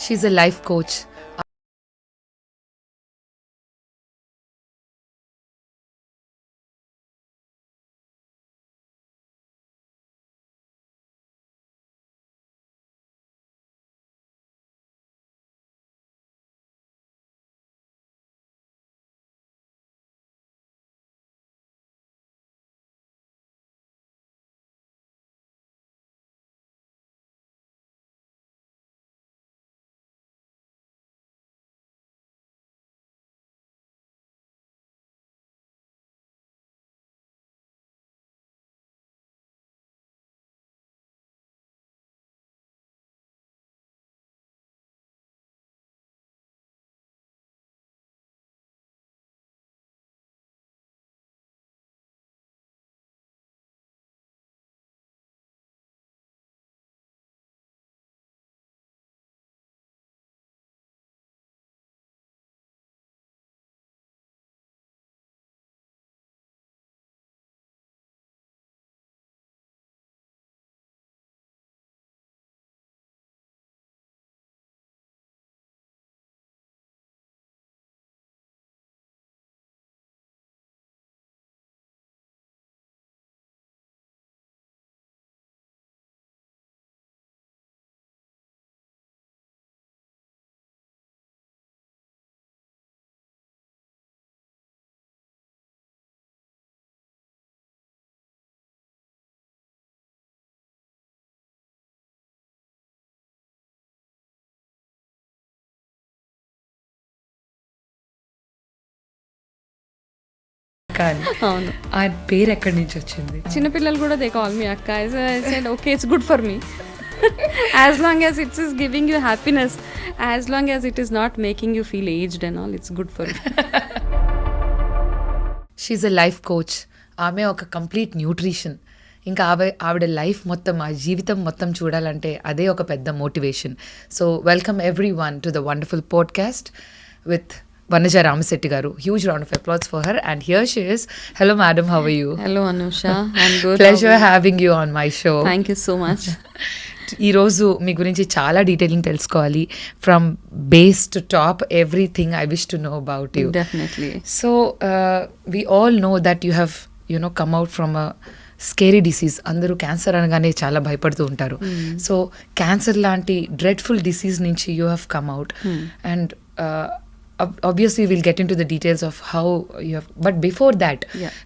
She's a life coach. అవును. ఆ పేరు ఎక్కడి నుంచి వచ్చింది? చిన్నపిల్లలు కూడా దే కాల్ మీ అక్క. I said okay, it's good for me. As long as it is giving you happiness, as long as it is not making you feel aged and all, it's good for me. She's a life coach. ఆమె ఒక complete nutrition. ఇంకా ఆవిడ life మొత్తం, ఆ జీవితం మొత్తం చూడాలంటే అదే ఒక పెద్ద motivation. So welcome every one to the wonderful podcast with Vanaja Ramisetty garu. Huge round of applause for her. And here she is. Hello madam, how are you? Hello Anusha, I'm good. Pleasure having you on my show. Thank you so much. ఈరోజు మీ గురించి చాలా detailing తెలుసుకోవాలి. From base to top everything I wish to know about you. Definitely. So we all know that you have come out from a scary disease. అందరూ cancer అనగానే చాలా భయపడుతూ ఉంటారు. So cancer లాంటి డ్రెడ్ఫుల్ డిసీజ్ నుంచి you have come out. And obviously we'll get into the details of how you have, but before that,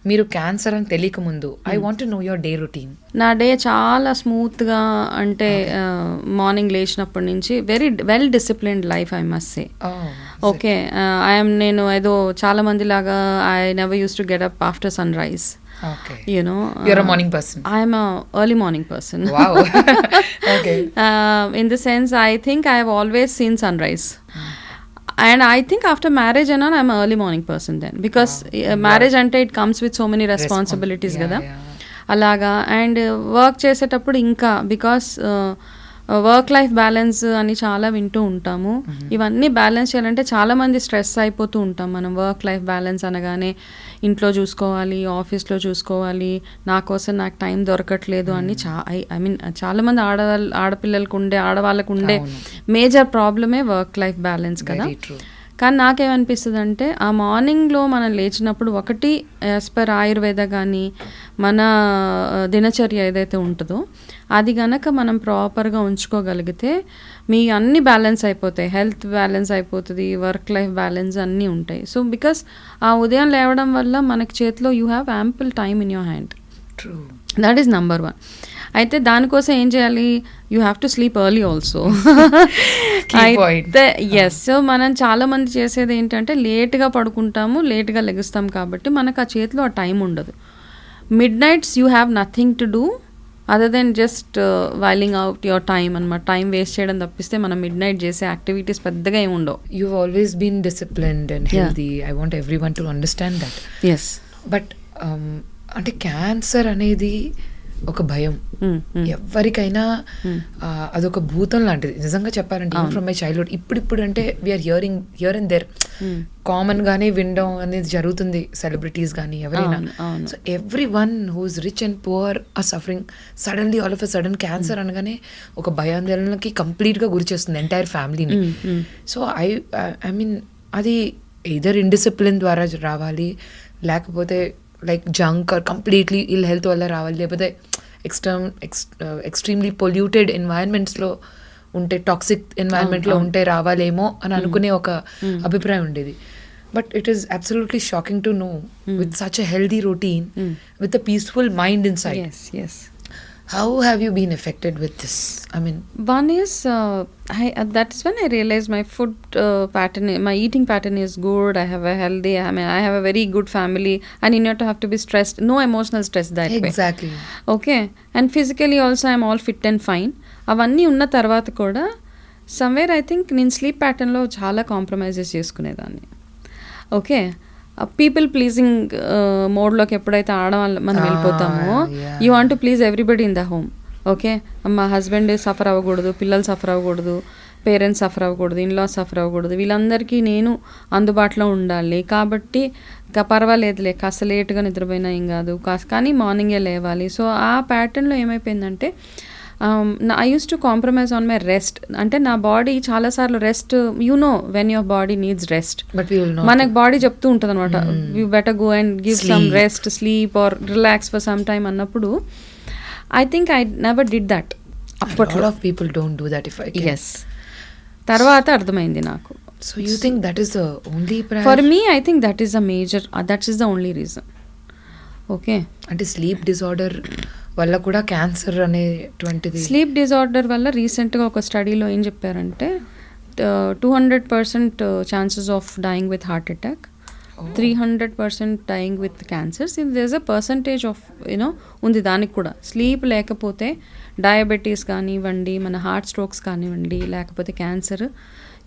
మీరు cancer అని తెలియక ముందు I want to know your day routine. నా డే చాలా స్మూత్గా, అంటే మార్నింగ్ లేచినప్పటి నుంచి very well disciplined life I must say. Okay, నేను ఏదో చాలా మంది లాగా I never use to get up after sunrise. Okay. You're a morning person. I'm a early morning person. Wow. Okay. In the sense, I think I have always seen sunrise. And I think after marriage and all, I'm an early morning person then. Because marriage ante it comes with so many responsibilities kada. అలాగా. And work చేసేటప్పుడు ఇంకా, because work life balance అని చాలా వింటూ ఉంటాము. ఇవన్నీ balance చేయాలంటే చాలామంది స్ట్రెస్ అయిపోతూ ఉంటాం. మనం వర్క్ లైఫ్ బ్యాలెన్స్ అనగానే ఇంట్లో చూసుకోవాలి, ఆఫీస్లో చూసుకోవాలి, నా కోసం నాకు టైం దొరకట్లేదు అని ఐ మీన్ చాలామంది ఆడవాళ్ళకు ఉండే మేజర్ ప్రాబ్లమే వర్క్ లైఫ్ బ్యాలెన్స్ కదా. కానీ నాకేమనిపిస్తుంది అంటే, ఆ మార్నింగ్లో మనం లేచినప్పుడు ఒకటి యాజ్ పర్ ఆయుర్వేద కానీ మన దినచర్య ఏదైతే ఉంటుందో అది గనక మనం ప్రాపర్గా ఉంచుకోగలిగితే మీ అన్ని బ్యాలెన్స్ అయిపోతాయి. హెల్త్ బ్యాలెన్స్ అయిపోతుంది, వర్క్ లైఫ్ బ్యాలెన్స్ అన్నీ ఉంటాయి. సో బికాస్ ఆ ఉదయం లేవడం వల్ల మనకి చేతిలో you have ample time in your hand. True, that is number 1. అయితే దానికోసం ఏం చేయాలి, you have to sleep early also. అయితే ఎస్, సో మనం చాలామంది చేసేది ఏంటంటే లేట్గా పడుకుంటాము, లేట్గా లెగుస్తాం, కాబట్టి మనకు ఆ చేతిలో ఆ టైం ఉండదు. Midnights you have nothing to do other than just whiling out your time అనమాట. టైం వేస్ట్ చేయడం తప్పిస్తే మనం మిడ్ నైట్ చేసే యాక్టివిటీస్ పెద్దగా ఏమి ఉండవు. You've always been disciplined and healthy. I want everyone to understand that. Yes. But అంటే cancer అనేది ఒక భయం ఎవరికైనా అదొక భూతం లాంటిది నిజంగా చెప్పాలంటే ఫ్రమ్ మై చైల్డ్హుడ్. ఇప్పుడు అంటే we are here and there common గానే వినడం అనేది జరుగుతుంది, సెలబ్రిటీస్ కానీ ఎవరైనా. So every one who's rich and poor are suffering suddenly all of a sudden cancer అనగానే ఒక భయాందోళనకి కంప్లీట్ గా గురి చేస్తుంది ఎంటైర్ ఫ్యామిలీని. సో ఐ మీన్ అది ఎయిదర్ ఇండిసిప్లిన్ ద్వారా రావాలి, లేకపోతే like junk or completely ill health వల్ల రావాలి, లేకపోతే ఎక్స్ట్రీమ్లీ పొల్యూటెడ్ ఎన్వైరన్మెంట్స్లో ఉంటే, టాక్సిక్ ఎన్వైరన్మెంట్లో ఉంటే రావాలేమో అని అనుకునే ఒక అభిప్రాయం ఉండేది. But it is absolutely shocking to know with such a healthy routine with a peaceful mind in side. How have you been affected with this? I mean, one is that is when I realized my food pattern, my eating pattern is good. I have a healthy, I have a very good family. I need not to have to be stressed, no emotional stress that way. Exactly. Okay, and physically also I'm all fit and fine. అవంన్నీ ఉన్న తర్వాత కూడా somewhere I think నేను sleep ప్యాటర్న్లో చాలా compromises చేసుకునేదాన్ని. Okay, people pleasing మోడ్లోకి ఎప్పుడైతే మనం వెళ్ళిపోతామో, you want to please everybody in the home. Okay, మా హస్బెండ్ సఫర్ అవ్వకూడదు, పిల్లలు సఫర్ అవ్వకూడదు, పేరెంట్స్ సఫర్ అవ్వకూడదు, ఇన్లాస్ సఫర్ అవ్వకూడదు, వీళ్ళందరికీ నేను అందుబాటులో ఉండాలి. కాబట్టి పర్వాలేదులే, కాస్త లేట్గా నిద్రపోయినా ఏం కాదు, కానీ మార్నింగే లేవాలి. సో ఆ ప్యాటర్న్లో ఏమైపోయిందంటే I used to compromise on my rest. అంటే నా బాడీ చాలాసార్లు rest, you know when your body needs rest, మనకు బాడీ చెప్తూ ఉంటుంది అనమాట, you better go and give some rest, sleep or relax for some time అన్నప్పుడు I think I never did that. అప్పట్లో people don't do that. Yes, తర్వాత అర్థమైంది నాకు. So you think that is the only for me? I think that is the major, that is the only reason. Okay, అంటే sleep disorder వల్ల కూడా cancer అనేటువంటిది, sleep disorder వల్ల రీసెంట్గా ఒక స్టడీలో ఏం చెప్పారంటే 200% chances of dying with heart attack, 300% dying with cancers. There is a percentage of you know ఉంది దానికి కూడా. స్లీప్ లేకపోతే డయాబెటీస్ కానివ్వండి, మన హార్ట్ స్ట్రోక్స్ కానివ్వండి, లేకపోతే cancer,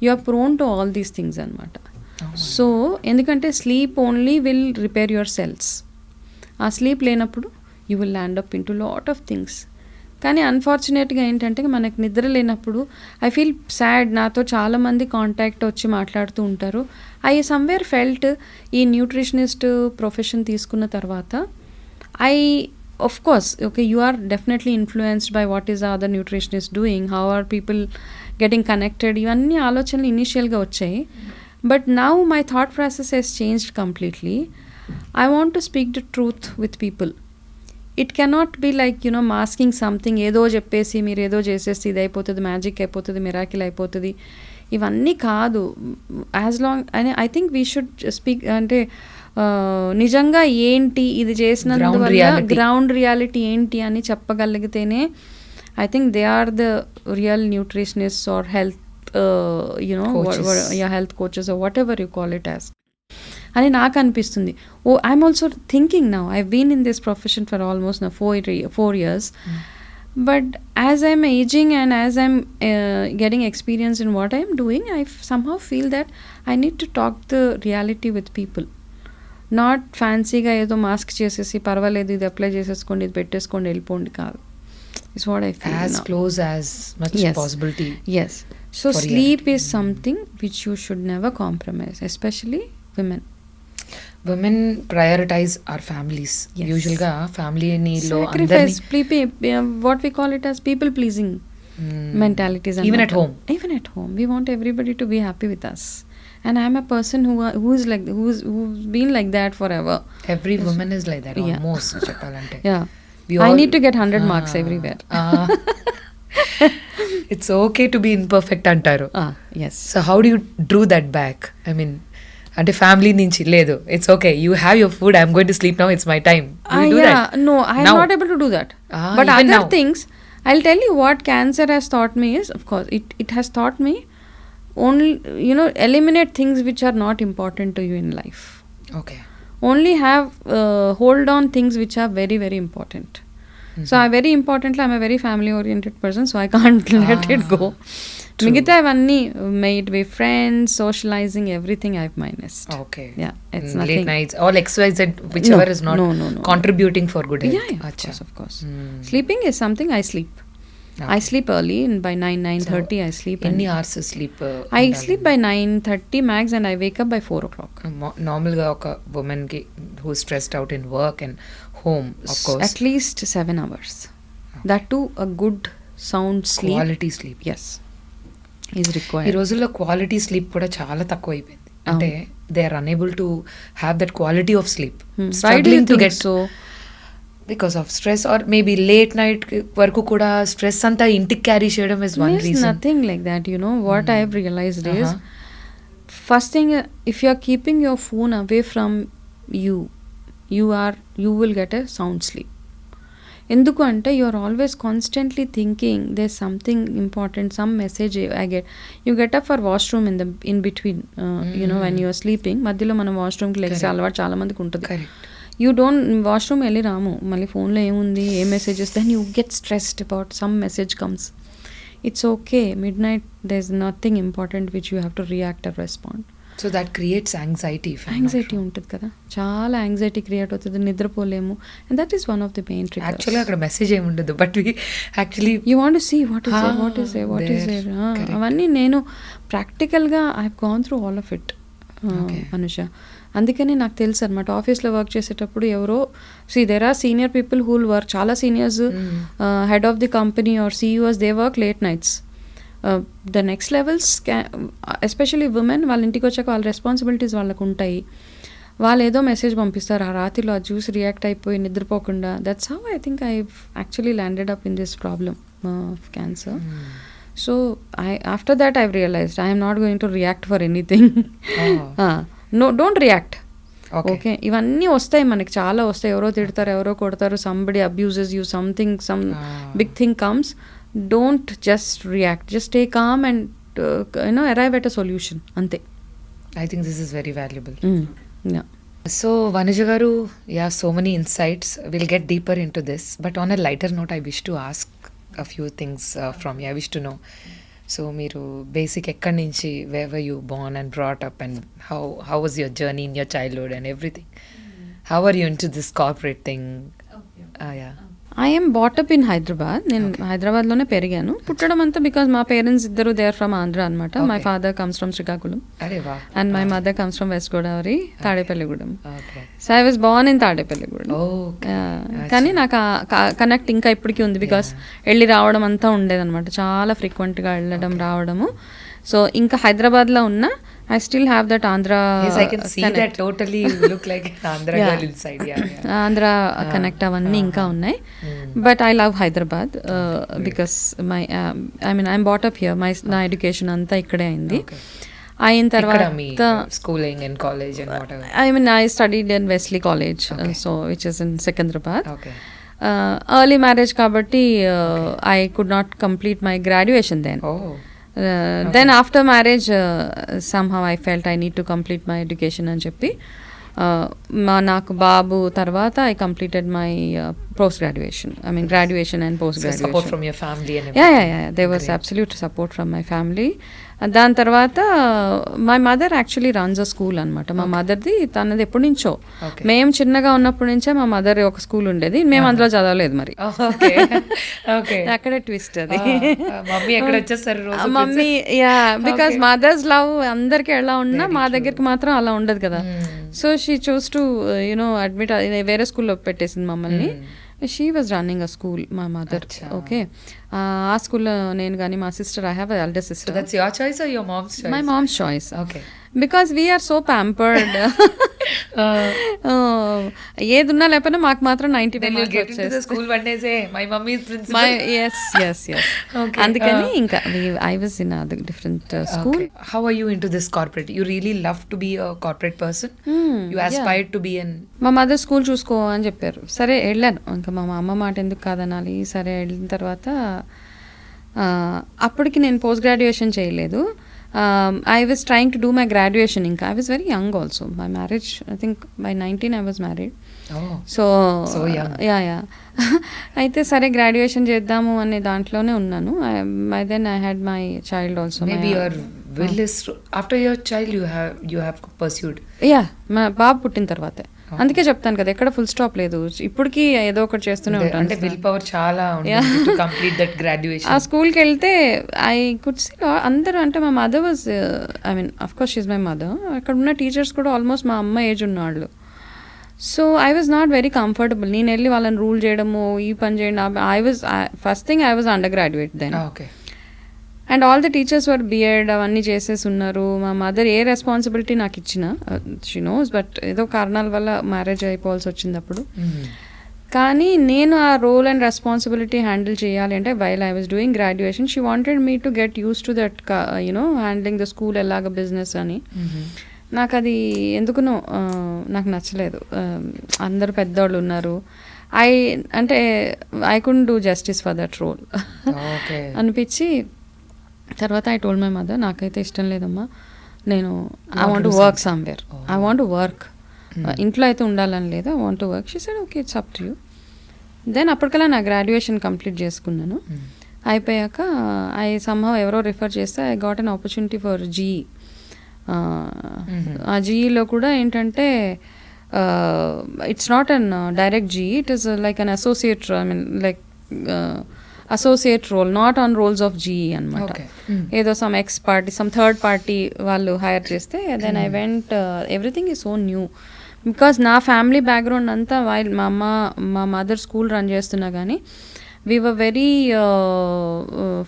you are prone to all these things అనమాట. సో ఎందుకంటే sleep only will repair your cells. ఆ స్లీప్ లేనప్పుడు you will land up into lot of things. కానీ అన్ఫార్చునేట్గా ఏంటంటే మనకు నిద్ర లేనప్పుడు ఐ ఫీల్ సాడ్. నాతో చాలామంది కాంటాక్ట్ వచ్చి మాట్లాడుతూ ఉంటారు. ఐ సమ్వేర్ ఫెల్ట్ ఈ న్యూట్రిషనిస్ట్ ప్రొఫెషన్ తీసుకున్న తర్వాత of course, okay, you are definitely influenced by what is the other nutritionist doing, how are people getting connected, ఇవన్నీ ఆలోచనలు ఇనీషియల్గా వచ్చాయి. But now my thought process has changed completely. I want to speak the truth with people. It cannot be like, you know, masking something, ఏదో చెప్పేసి మీరు ఏదో చేసేసి ఇది అయిపోతుంది, మ్యాజిక్ అయిపోతుంది, మిరాకిల్ అయిపోతుంది, ఇవన్నీ కాదు. As long I think we should speak, అంటే నిజంగా ఏంటి ఇది చేసినందువల్ల గ్రౌండ్ రియాలిటీ ఏంటి అని చెప్పగలిగితేనే I think they are the real nutritionist or health health coaches or whatever you call it as అని నాకు అనిపిస్తుంది. I'm also thinking now, I been in this profession for almost నా 4 years. But as I'm aging and as I'm getting experience in what I'm doing, I somehow feel that I need to talk the reality with people. Not ఫ్యాన్సీగా ఏదో mask చేసేసి పర్వాలేదు ఇది apply చేసేసుకోండి, ఇది పెట్టేసుకోండి, వెళ్ళిపోండి కాదు. It's what I feel as now. Close as much possibility. Yes. So sleep reality is something which you should never compromise, especially women. Women prioritize our families. Yes. Usually ga family ni lo sacrifice, what we call it as people pleasing mentalities. Even at home. Even at home. We want everybody to be happy with us. And I am a person who's been like that forever. Every woman is like that almost. Cheppalante. Yeah. I need to get 100 marks everywhere. It's okay to be imperfect antaru. Yes. So how do you drew that back? I mean, అంటే family నుంచి లేదు, it's okay, you have your food, I'm going to sleep now, it's my time. No, I am not able to do that. But other things, I'll tell you what cancer has taught me is, of course, it has taught me only, you know, eliminate things which are not important to you in life. Okay. Only have hold on things which are very, very important. So very importantly, I'm a very family oriented person, so I can't let it go. మిగతా అవన్నీ made with friends, socializing, everything I minused. Okay. Yeah, it's Late nothing. nights, all XYZ, whichever is not no. contributing for good health. Yeah, Acha. of course. Sleeping is something I sleep. Okay. I sleep early, and by 9:30 I sleep. Any hours sleep? I sleep by 9:30 max, and I wake up by 4 o'clock. Normal ga oka woman ki who's stressed out in work and home, of course. At least 7 hours. That too, a good sound sleep. Quality sleep. Yes, is ఈ required. రోజుల్లో quality sleep కూడా చాలా తక్కువ అయిపోయింది. అంటే they are unable to have that quality of sleep. Why do you think so? Because of stress or maybe late night వరకు కూడా stress అంతా ఇంటికి క్యారీ చేయడం is one There's reason. nothing like that. You know what I've realized is, first thing, if you are keeping your phone away from you, you will get a sound sleep. ఎందుకు అంటే you are always constantly thinking there something important, some message I get. You get up for washroom in between, you know when you're sleeping. మధ్యలో మనం వాష్రూమ్కి లెగ్సే అలవాటు చాలా మందికి ఉంటుంది. You don't washroom వెళ్ళి రాము, మళ్ళీ ఫోన్లో ఏముంది, ఏ messages, then you get stressed about some message comes. It's okay, midnight there is nothing important which you have to react or respond. So that creates anxiety. Anxiety ఉంటుంది కదా, చాలా anxiety create అవుతుంది, నిద్రపోలేము. And that is one of the main triggers. Actually అక్కడ message ఏమి ఉండదు, but we actually you want to see what is there. అవన్నీ నేను ప్రాక్టికల్గా I have gone through all of it, Anusha. అందుకని నాకు తెలుసు అనమాట, ఆఫీస్లో వర్క్ చేసేటప్పుడు ఎవరో there are senior people who work, చాలా seniors, head of the company or CEOs, they work late nights. The next levels, especially women, వాళ్ళ ఇంటికి వచ్చాక వాళ్ళ రెస్పాన్సిబిలిటీస్ వాళ్ళకు ఉంటాయి. వాళ్ళు ఏదో మెసేజ్ పంపిస్తారు, ఆ రాత్రిలో అది చూసి రియాక్ట్ అయిపోయి నిద్రపోకుండా. That's how I think I actually landed up in this problem of cancer. So after that I've realised I am not going to react for anything. No, don't react. Okay, ఇవన్నీ వస్తాయి మనకి, చాలా వస్తాయి. ఎవరో తిడతారు, ఎవరో కొడతారు, somebody abuses you, something, some big thing comes. Don't just react. Just stay calm and arrive at a solution. Ante. I think this is very valuable. Yeah. So Vanaja garu, yeah, so many insights. We'll get deeper into this. But on a lighter note, I wish to ask a few things from you. I wish to know. So మీరు basic ekkadi nunchi, where were you born and brought up, and how was your journey in your childhood and everything? How are you into this corporate thing? Yeah. I am brought up in Hyderabad. నేను హైదరాబాద్లోనే పెరిగాను. పుట్టడం అంతా because మా parents ఇద్దరు they are from Andhra అనమాట. My father comes from Srikakulam and my mother comes from west Godavari, Tadepalligudem. So I was Born in Tadepalligudem. కానీ నాకు కనెక్ట్ ఇంకా ఇప్పటికీ ఉంది, బికాస్ వెళ్ళి రావడం అంతా ఉండేదన్నమాట, చాలా ఫ్రీక్వెంట్గా వెళ్ళడం రావడము. సో ఇంకా హైదరాబాద్లో ఉన్న I still have that Andhra. Yes, I can see connect. That totally look like Andhra girl inside. Yeah. Andhra connect avanni inka unnai. But I love Hyderabad because my I'm brought up here. My education anta ikkade ayindi. Ayin tarvata schooling and college and whatever. I studied in Wesley College, so which is in Secunderabad. Okay. Early marriage kabatti I could not complete my graduation then. Oh. Then after marriage somehow I felt I need to complete my education అని చెప్పి నాకు బాబు తర్వాత I completed my post graduation. Graduation and post graduation. So support from your family and everything. Yeah. There was absolute support from my family. దాని తర్వాత my mother actually runs a school అనమాట. మా మదర్ది తనది ఎప్పటి నుంచో, మేము చిన్నగా ఉన్నప్పటి నుంచే మా మదర్ ఒక స్కూల్ ఉండేది, మేము అందులో చదవలేదు మరి. అక్కడే ట్విస్ట్ అది. మమ్మీ బికాస్ మదర్స్ లవ్ అందరికి ఎలా ఉన్నా మా దగ్గరికి మాత్రం అలా ఉండదు కదా. So she choose to admit, వేరే స్కూల్లో పెట్టేసింది మమ్మల్ని. She was running a school, మా మదర్. ఓకే, ఆ స్కూల్లో నేను కానీ మా sister, I have a elder sister. So that's your choice or your mom's choice? My mom's choice. Okay. Because we are so pampered. ఏదున్నా లేకపోయినా మాకు మాత్రం 90 మార్క్స్ వచ్చేస్తాయి. School one day say my mummy is principal. Yes. అందుకని ఇంకా I was in a different school. Okay. How are you into this corporate? You really love to be a corporate person? You aspired to be an... మా mother school చూసుకో అని చెప్పారు. సరే వెళ్ళాను. ఇంకా మా అమ్మ మాట ఎందుకు కాదనాలి. సరే వెళ్ళిన తర్వాత అప్పటికి నేను పోస్ట్ గ్రాడ్యుయేషన్ చేయలేదు. I was trying to do my graduation ఇంకా. I was very young also. My marriage, I think by 19 I was married. So yeah అయితే సరే గ్రాడ్యుయేషన్ చేద్దాము అనే దాంట్లోనే ఉన్నాను. By then I had my child also. Maybe your will is after your child you have pursued. Yeah మా బాబు పుట్టిన తర్వాతే. అందుకే చెప్తాను కదా, ఎక్కడ ఫుల్ స్టాప్ లేదు, ఇప్పటికీ ఏదో ఒకటి చేస్తూనే ఉంటాను. అంటే విల్ పవర్ చాలా టు కంప్లీట్ దట్ గ్రాడ్యుయేషన్. ఆ స్కూల్కి వెళ్తే ఐ కుడ్ సీ అందరూ, అంటే మా mother was, I mean of course she is my mother, అక్కడ ఉన్న టీచర్స్ కూడా ఆల్మోస్ట్ మా అమ్మ ఏజ్ ఉన్నవాళ్ళు. So I was not very comfortable. నేను వెళ్ళి వాళ్ళని రూల్ చేయడము, ఈ పని చేయడం. First thing I was undergraduate then. And all the teachers were BEd అవన్నీ చేసేసి ఉన్నారు. మా మదర్ ఏ రెస్పాన్సిబిలిటీ నాకు ఇచ్చిన, షీ నోస్, బట్ ఏదో కారణాల వల్ల మ్యారేజ్ అయిపోవాల్సి వచ్చింది అప్పుడు. కానీ నేను ఆ రోల్ అండ్ రెస్పాన్సిబిలిటీ హ్యాండిల్ చేయాలి అంటే while I was doing graduation, she wanted me to get use to that handling the school ఎలాగ బిజినెస్ అని. నాకు అది ఎందుకునో నాకు నచ్చలేదు. అందరు పెద్దవాళ్ళు ఉన్నారు, అంటే I couldn't do justice for that role అనిపించి, తర్వాత ఐ టోల్డ్ మై మదర్, నాకైతే ఇష్టం లేదమ్మా, నేను I want to work somewhere, I want to work, ఇంట్లో అయితే ఉండాలని లేదు, I want to work. She said okay, it's up to you. Then అప్పటికల్లా నా గ్రాడ్యుయేషన్ కంప్లీట్ చేసుకున్నాను. అయిపోయాక ఐ సమ్హౌ ఎవరో రిఫర్ చేస్తే I got an opportunity for GE. ఆ జీఈలో కూడా ఏంటంటే it's not an direct GE, it is like an associate, I mean like associate role, not on rolls of GE అనమాట. ఏదో some ex party, some third party వాళ్ళు hire చేస్తే then I went. Everything is so new because నా family background అంతా while మా mother school run చేస్తున్నా కానీ we were very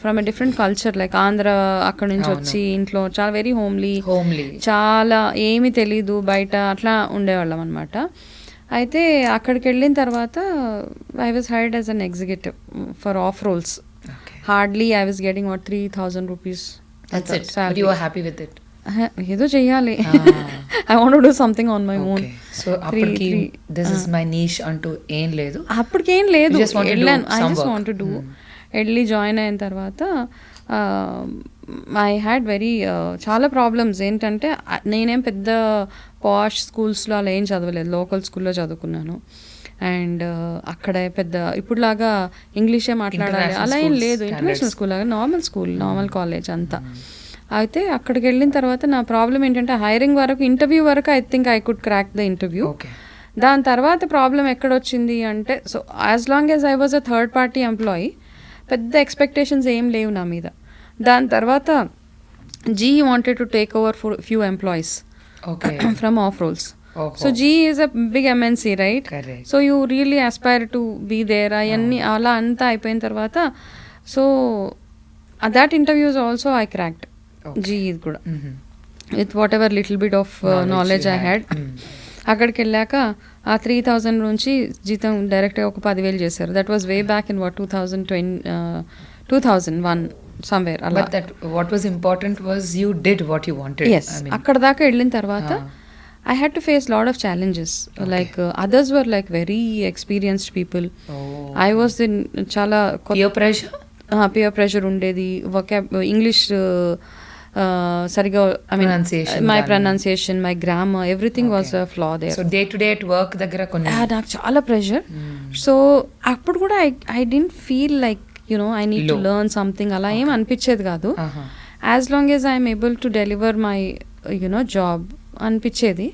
from a different culture, like Andhra అక్కడ నుంచి వచ్చి ఇంట్లో చాలా వెరీ హోమ్లీ, చాలా ఏమీ తెలీదు బయట, అట్లా ఉండేవాళ్ళం అనమాట. అయితే అక్కడికి వెళ్ళిన తర్వాత I was hired as an executive for off rolls. Hardly I was getting what 3,000 rupees. ఏదో చెయ్యాలి, I want to do something on my own. So అప్పటికి దిస్ ఇస్ మై నీష్ అంటూ ఏం లేదు, అప్పటికేం లేదు, వెళ్ళాను, I just want to do. వెళ్ళి జాయిన్ అయిన తర్వాత ఐ హ్యాడ్ వెరీ చాలా ప్రాబ్లమ్స్. ఏంటంటే నేనేం పెద్ద పాష్ స్కూల్స్లో అలా ఏం చదవలేదు, లోకల్ స్కూల్లో చదువుకున్నాను. అండ్ అక్కడ పెద్ద ఇప్పుడులాగా ఇంగ్లీషే మాట్లాడాలి అలా ఏం లేదు, ఇంటర్నేషనల్ స్కూల్ లాగా నార్మల్ స్కూల్, నార్మల్ కాలేజ్ అంతా. అయితే అక్కడికి వెళ్ళిన తర్వాత నా ప్రాబ్లం ఏంటంటే హైరింగ్ వరకు, ఇంటర్వ్యూ వరకు I think I could crack the interview. దాని తర్వాత ప్రాబ్లం ఎక్కడొచ్చింది అంటే, so as long as I was a third party employee, పెద్ద ఎక్స్పెక్టేషన్స్ ఏం లేవు నా మీద. దాని తర్వాత GE wanted to take over for few employees from off roles. So GE is a big MNC, right? Correct. So you really aspire to be there. అయన్ని అలా అంతా అయిపోయిన తర్వాత, so that interviews also I cracked. GE కూడా with whatever little bit of knowledge I had. అక్కడికి వెళ్ళాక ఆ 3,000 నుంచి జీతం డైరెక్ట్గా ఒక 10,000 చేశారు. That was way back in 2001 somewhere. But that what was important was you did what you wanted. Yes. అక్కడ దాకా వెళ్ళిన తర్వాత I had to face lot of challenges. Like others were like very experienced people. I was in చాలా peer pressure ఉండేది. English సరిగా, I mean my pronunciation, my grammar, everything was a flaw there. So day to day at work దగ్గర కొన్ని నాకు చాలా pressure. So అప్పుడు కూడా I didn't feel like I need to learn something అలా ఏం అనిపించేది కాదు. As long as I'm able to deliver my job అనిపించేది.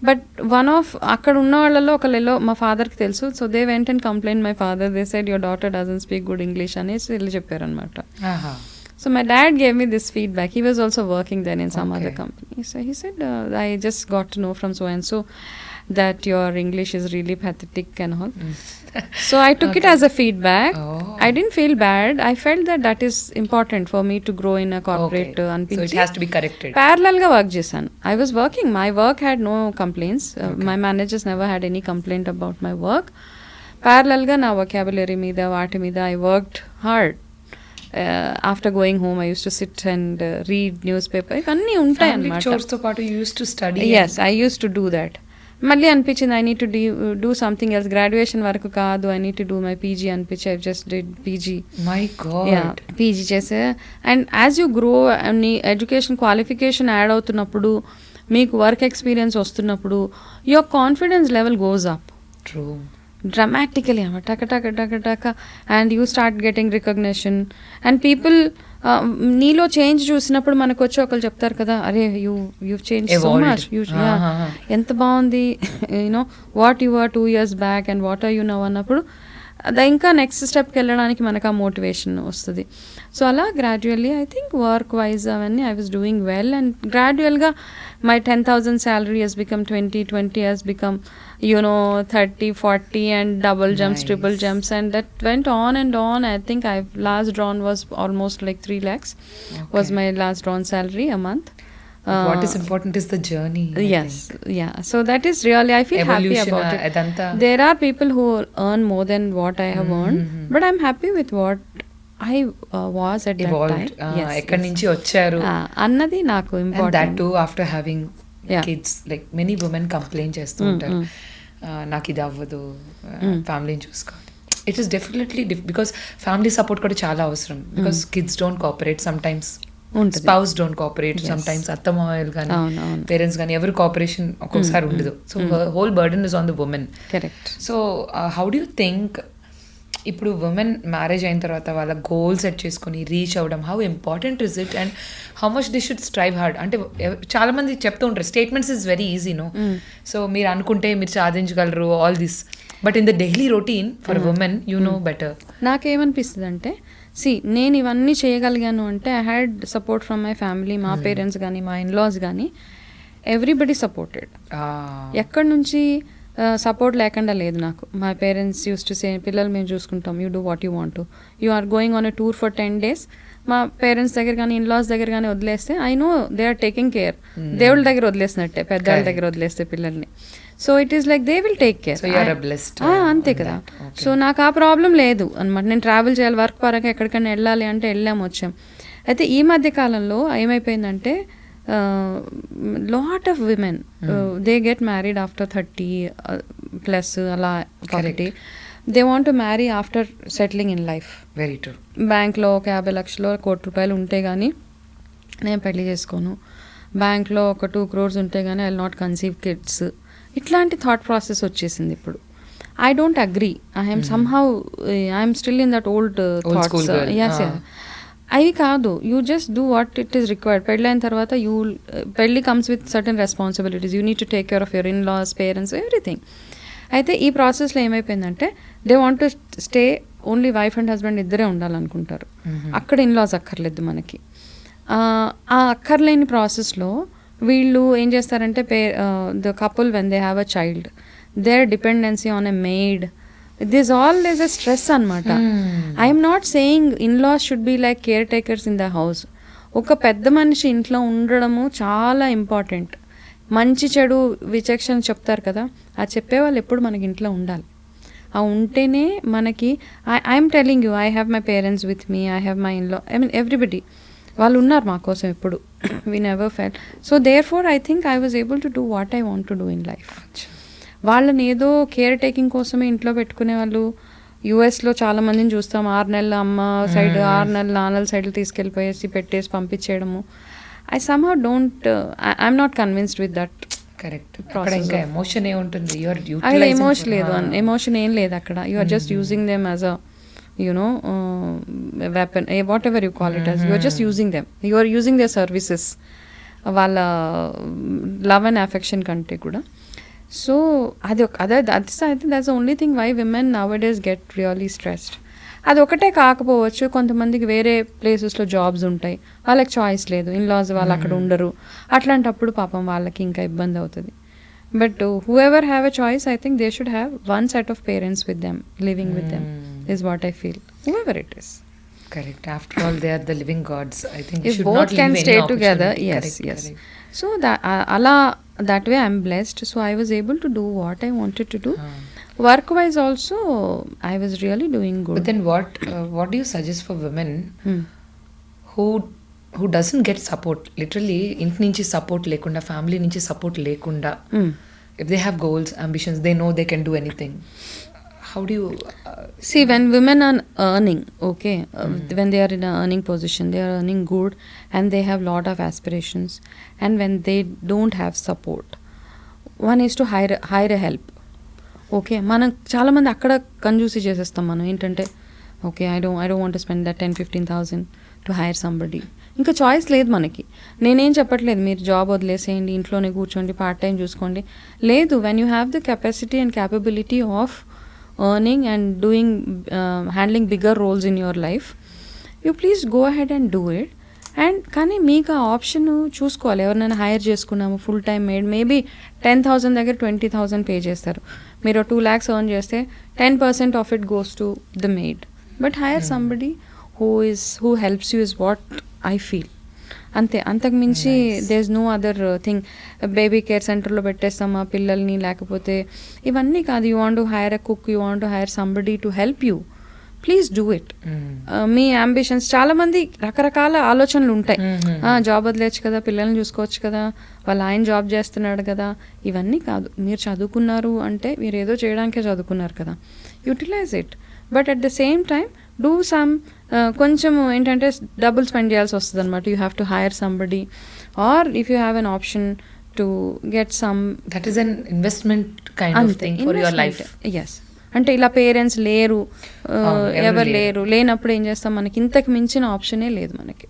బట్ వన్ ఆఫ్ అక్కడ ఉన్న వాళ్ళలో ఒకళ్ళలో మా ఫాదర్కి తెలుసు. So they went and complaint my father. They said your daughter doesn't speak good English అనేసి వెళ్ళి చెప్పారనమాట. So my dad gave me this feedback. He was also working then in some other company. So he said, I just got to know from so and so that your English is really pathetic and all. So I took it as a feedback. I didn't feel bad. I felt that is important for me to grow in a corporate. So it has to be corrected. Parallel ga work chesaను. I was working. My work had no complaints. My managers never had any complaint about my work. Parallel ga na vocabulary మీద వాటి మీద I worked hard. After going home I used to sit and read newspaper. ఇవన్నీ ఉంటాయి అన్నమాట. Chores తో పాటు you used to study. Yes, I used to do that. మళ్ళీ అనిపించింది I need to do something else, graduation వరకు కాదు, I need to do my PG అనిపించి I just did PG. My god. PG చేసే. And as you grow నీ education qualification add అవుతున్నప్పుడు, మీకు work experience వస్తున్నప్పుడు, your confidence level goes up true dramatically. And you start getting recognition and people నీలో change చూసినప్పుడు మనకు వచ్చి ఒకళ్ళు చెప్తారు కదా, అరే యూ చేంజ్ సో మచ్, ఎంత బాగుంది, you know what you are 2 years back and what are you now అన్నప్పుడు అది ఇంకా నెక్స్ట్ స్టెప్కి వెళ్ళడానికి మనకు ఆ మోటివేషన్ వస్తుంది. సో అలా gradually I think work wise అవన్నీ I was doing well and గ్రాడ్యువల్గా my 10,000 salary has become 20 has become 30, 40 and double jumps, triple jumps, and that went on and on. I think I've last drawn was almost like 3 lakhs was my last drawn salary a month. What is important is the journey. Yes, yeah. So that is really, I feel happy about it. Adanta. There are people who earn more than what I have earned, but I'm happy with what I was at evolved. that time. Yes, ekkadi nunchi vacharu annadi naaku important. And that too after having kids. Like many women complain చేస్తూ ఉంటారు, నాకు ఇది అవ్వదు, ఫ్యామిలీని చూసుకోవాలి. It is definitely because family support కూడా చాలా అవసరం. Because kids don't cooperate, some times spouse don't cooperate, some times అత్తమామలు కానీ పేరెంట్స్ కానీ ఎవరు కోఆపరేషన్ ఒక్కొక్కసారి ఉండదు. So whole burden is on the women. Correct. So how do you think ఇప్పుడు ఉమెన్ మ్యారేజ్ అయిన తర్వాత వాళ్ళ గోల్ సెట్ చేసుకొని రీచ్ అవ్వడం, how important is it and how much they should strive hard? అంటే చాలా మంది చెప్తూ ఉంటారు statements is very easy, no, so మీరు అనుకుంటే మీరు సాధించగలరు all this, but in the daily routine for women you know better. నాకేమనిపిస్తుంది అంటే, నేను ఇవన్నీ చేయగలిగాను అంటే I had support from my family, మా పేరెంట్స్ కానీ మా ఇన్లాస్ కానీ, ఎవ్రీబడి సపోర్టెడ్. ఎక్కడి నుంచి సపోర్ట్ లేకుండా లేదు నాకు. My parents use to say, పిల్లలు మేము చూసుకుంటాం, you do what you want to, you are going on a tour for 10 days. మా పేరెంట్స్ దగ్గర కానీ ఇన్లాస్ దగ్గర కానీ వదిలేస్తే I know they are taking care. దేవుళ్ళ దగ్గర వదిలేసినట్టే, పెద్దవాళ్ళ దగ్గర వదిలేస్తే పిల్లల్ని. So it is like they will take care. అంతే కదా. సో నాకు ఆ ప్రాబ్లం లేదు అనమాట. నేను ట్రావెల్ చేయాలి, వర్క్ పరంగా ఎక్కడికైనా వెళ్ళాలి అంటే వెళ్ళాము, వచ్చాం. అయితే ఈ మధ్య కాలంలో ఏమైపోయిందంటే, lot of women they get married after 30 plus అలా కాబట్టి they want to marry after settling in life. Very true. బ్యాంక్లో ఒక 50 లక్షలు, 1 కోటి రూపాయలు ఉంటే కానీ నేను పెళ్లి చేసుకోను, బ్యాంక్లో ఒక 2 crores ఉంటే కానీ I will not conceive kids, ఇట్లాంటి థాట్ ప్రాసెస్ వచ్చేసింది ఇప్పుడు. I don't agree. I'm somehow I'm still in that old thoughts. yes. అవి కాదు, you just do what it is required. పెళ్ళైన తర్వాత పెళ్ళి comes with certain responsibilities, you need to take care of your in-laws, parents, everything. అయితే ఈ ప్రాసెస్లో ఏమైపోయిందంటే, they want to stay only wife and husband ఇద్దరే ఉండాలనుకుంటారు. అక్కడ ఇన్ లాస్ అక్కర్లేదు మనకి. ఆ అక్కర్లేని ప్రాసెస్లో వీళ్ళు ఏం చేస్తారంటే, the couple when they have a child, their dependency on a maid, this all is a stress అనమాట. I'm not saying in laws should be like caretakers in the house. ఒక పెద్ద మనిషి ఇంట్లో ఉండడము చాలా ఇంపార్టెంట్. మంచి చెడు విచక్షణ చెప్తారు కదా, ఆ చెప్పేవాళ్ళు ఎప్పుడు మనకి ఇంట్లో ఉండాలి. ఆ ఉంటేనే మనకి, I'm telling you, I have my parents with me, I have my in-law, I mean everybody, వాళ్ళు ఉన్నారు మా కోసం ఎప్పుడు. We never fell. So therefore I think I was able to do what I want to do in life. వాళ్ళని ఏదో care taking కోసమే ఇంట్లో పెట్టుకునే వాళ్ళు, యూఎస్లో చాలా మందిని చూస్తాం, 6 నెలలు అమ్మ సైడ్, 6 నెలలు నాన్నల సైడ్లు తీసుకెళ్ళిపోయేసి పెట్టేసి పంపించేయడము. I somehow don't, I'm not convinced with that. Correct. ఇంకా ఎమోషన్ ఏముంటుంది? అక్కడ ఎమోషన్ లేదు, ఎమోషన్ ఏం లేదు అక్కడ. You are just using them as a weapon, whatever you call it as. You are just using them, you are using their services, వాళ్ళ love and affection కంటే కూడా. So I think that's the only thing why women nowadays get really stressed. అది ఒకటే కాకపోవచ్చు, కొంతమందికి వేరే ప్లేసెస్లో jobs ఉంటాయి, వాళ్ళకి చాయిస్ లేదు, ఇన్లాస్ వాళ్ళు అక్కడ ఉండరు, అట్లాంటప్పుడు పాపం వాళ్ళకి ఇంకా ఇబ్బంది అవుతుంది. But who ever have a choice, I think they should have one set of parents with them, living with them is what I feel, whoever it is. Correct. After all, they are the living gods. I think if both can stay together, yes. So that way I'm blessed. So I was able to do what I wanted to do. Work wise also I was really doing good. But then what do you suggest for women who doesn't get support? Literally ఇంటి నుంచి support లేకుండా, family నుంచి support లేకుండా if they have goals, ambitions, they know they can do anything. How do you See, when women are earning, okay, when they are in an earning position, they are earning good and they have lot of aspirations, and when they don't have support, one is to hire a help. Okay, మనం చాలామంది అక్కడ కంజూసీ చేసేస్తాం. మనం ఏంటంటే okay, I don't want to spend that 10,000-15,000 to hire somebody. ఇంకా choice లేదు మనకి. నేనేం చెప్పట్లేదు మీరు జాబ్ వదిలేసేయండి, ఇంట్లోనే కూర్చోండి, పార్ట్ టైం చూసుకోండి. లేదు, when you have the capacity and capability of earning and doing handling bigger roles in your life, you please go ahead and do it. And కానీ మీకు ఆ ఆప్షన్ చూసుకోవాలి. ఎవరినైనా హైర్ చేసుకున్నాము ఫుల్ టైం మేడ్, మేబీ 10,000 దగ్గర 20,000 pay చేస్తారు. మీరు 2 lakhs earn చేస్తే 10% of it goes to the maid. But hire somebody who helps you is what I feel. అంతే, అంతకు మించి there is no other thing. Baby care సెంటర్లో పెట్టేస్తాం ఆ పిల్లల్ని, లేకపోతే ఇవన్నీ కాదు. You want to hire a cook, you want to hire somebody to help you, please do it. మీ అంబిషన్స్, చాలామంది రకరకాల ఆలోచనలు ఉంటాయి. జాబ్ వదిలేచ్చు కదా, పిల్లల్ని చూసుకోవచ్చు కదా, ఆయన జాబ్ చేస్తున్నాడు కదా. ఇవన్నీ కాదు. మీరు చదువుకున్నారు అంటే మీరు ఏదో చేయడానికే చదువుకున్నారు కదా, utilise it. But at the same time do some, కొంచెం ఏంటంటే డబ్బులు స్పెండ్ చేయాల్సి వస్తుంది అనమాట. You have to hire somebody, or if you have an option to get some, that is an investment kind of thing for your life. Yes, అంటే ఇలా parents లేరు, ఎవరు లేరు, లేనప్పుడు ఏం చేస్తాం, మనకి ఇంతకు మించిన ఆప్షనే లేదు మనకి.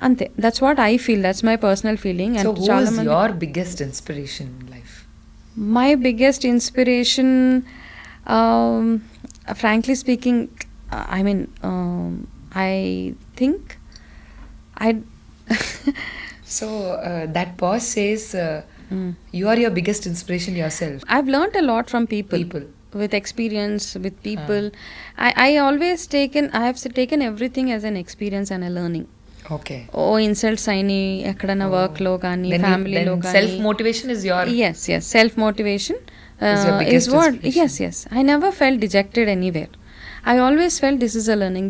అంతే, that's what I feel, that's my personal feeling. And చాలా మంది, your biggest inspiration in life? My biggest inspiration, frankly speaking, I mean, I think so that pause says you are your biggest inspiration yourself. I've learnt a lot from people. With experience, with people. I always have taken everything as an experience and a learning. Okay. Insults aini ekkadana work lo gaani, family lo gaani. Self motivation is your... Yes, self motivation is your biggest inspiration. Yes. I never felt dejected anywhere. I always felt this is a learning.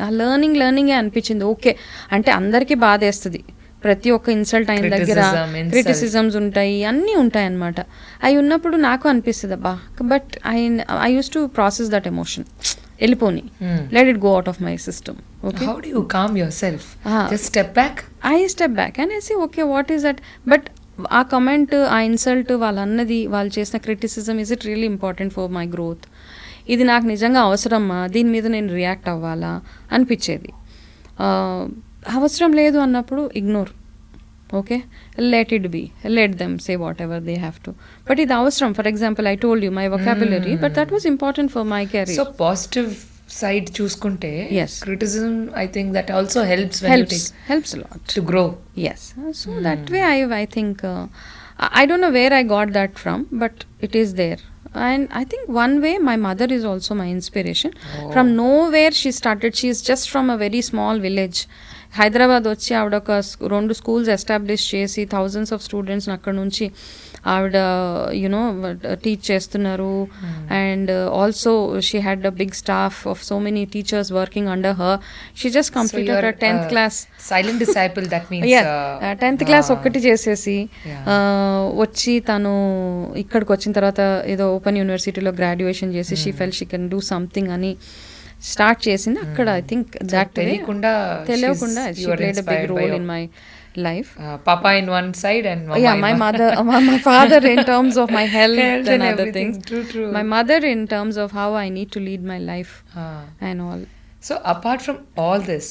ఆ learning అనిపించింది. Okay అంటే అందరికీ బాధేస్తుంది, ప్రతి ఒక్క insult అయిన దగ్గర criticisms ఉంటాయి, అన్నీ ఉంటాయి అన్నమాట. అవి ఉన్నప్పుడు నాకు అనిపిస్తుంది అబ్బా, but I use to process that emotion, వెళ్ళిపోని, let it go out of my system. Okay, how do you calm yourself? Just step back. I step back and I say okay, what is that? But ఆ comment, ఆ insult, వాళ్ళు అన్నది, వాళ్ళు చేసిన criticism, is it really important for my growth? ఇది నాకు నిజంగా అవసరమా? దీని మీద నేను రియాక్ట్ అవ్వాలా అనిపించేది. అవసరం లేదు అన్నప్పుడు ignore. Okay, let it be, let them say whatever they have to. But ఇది అవసరం. For example, I told you my vocabulary, but that was important for my career. So positive side చూసుకుంటే, criticism, I think that also helps a lot to grow. Yes, so that way I think I don't know where I got that from, but it is there. And I think one way my mother is also my inspiration. From nowhere she started. She is just from a very small village. Hyderabad వచ్చి ఆవిడ ఒక 2 schools establish చేసి thousands of స్టూడెంట్స్ని అక్కడ నుంచి ఆవిడ you know teach చేస్తున్నారు. And also she had a big staff of so many teachers working under her. She just completed her 10th class. Silent disciple, that means 10th class ఒక్కటి చేసేసి వచ్చి తను ఇక్కడికి వచ్చిన తర్వాత ఏదో ఓపెన్ యూనివర్సిటీలో గ్రాడ్యుయేషన్ చేసి she fell she can do something అని స్టార్ట్ చేసింది అక్కడ. ఐ థింక్ దట్ తెలియకుండా she played a big role in my life. Papa in one side and my mother, my father in terms of my health and other things. True. My mother in terms of how I need to lead my life and all. So apart from all this,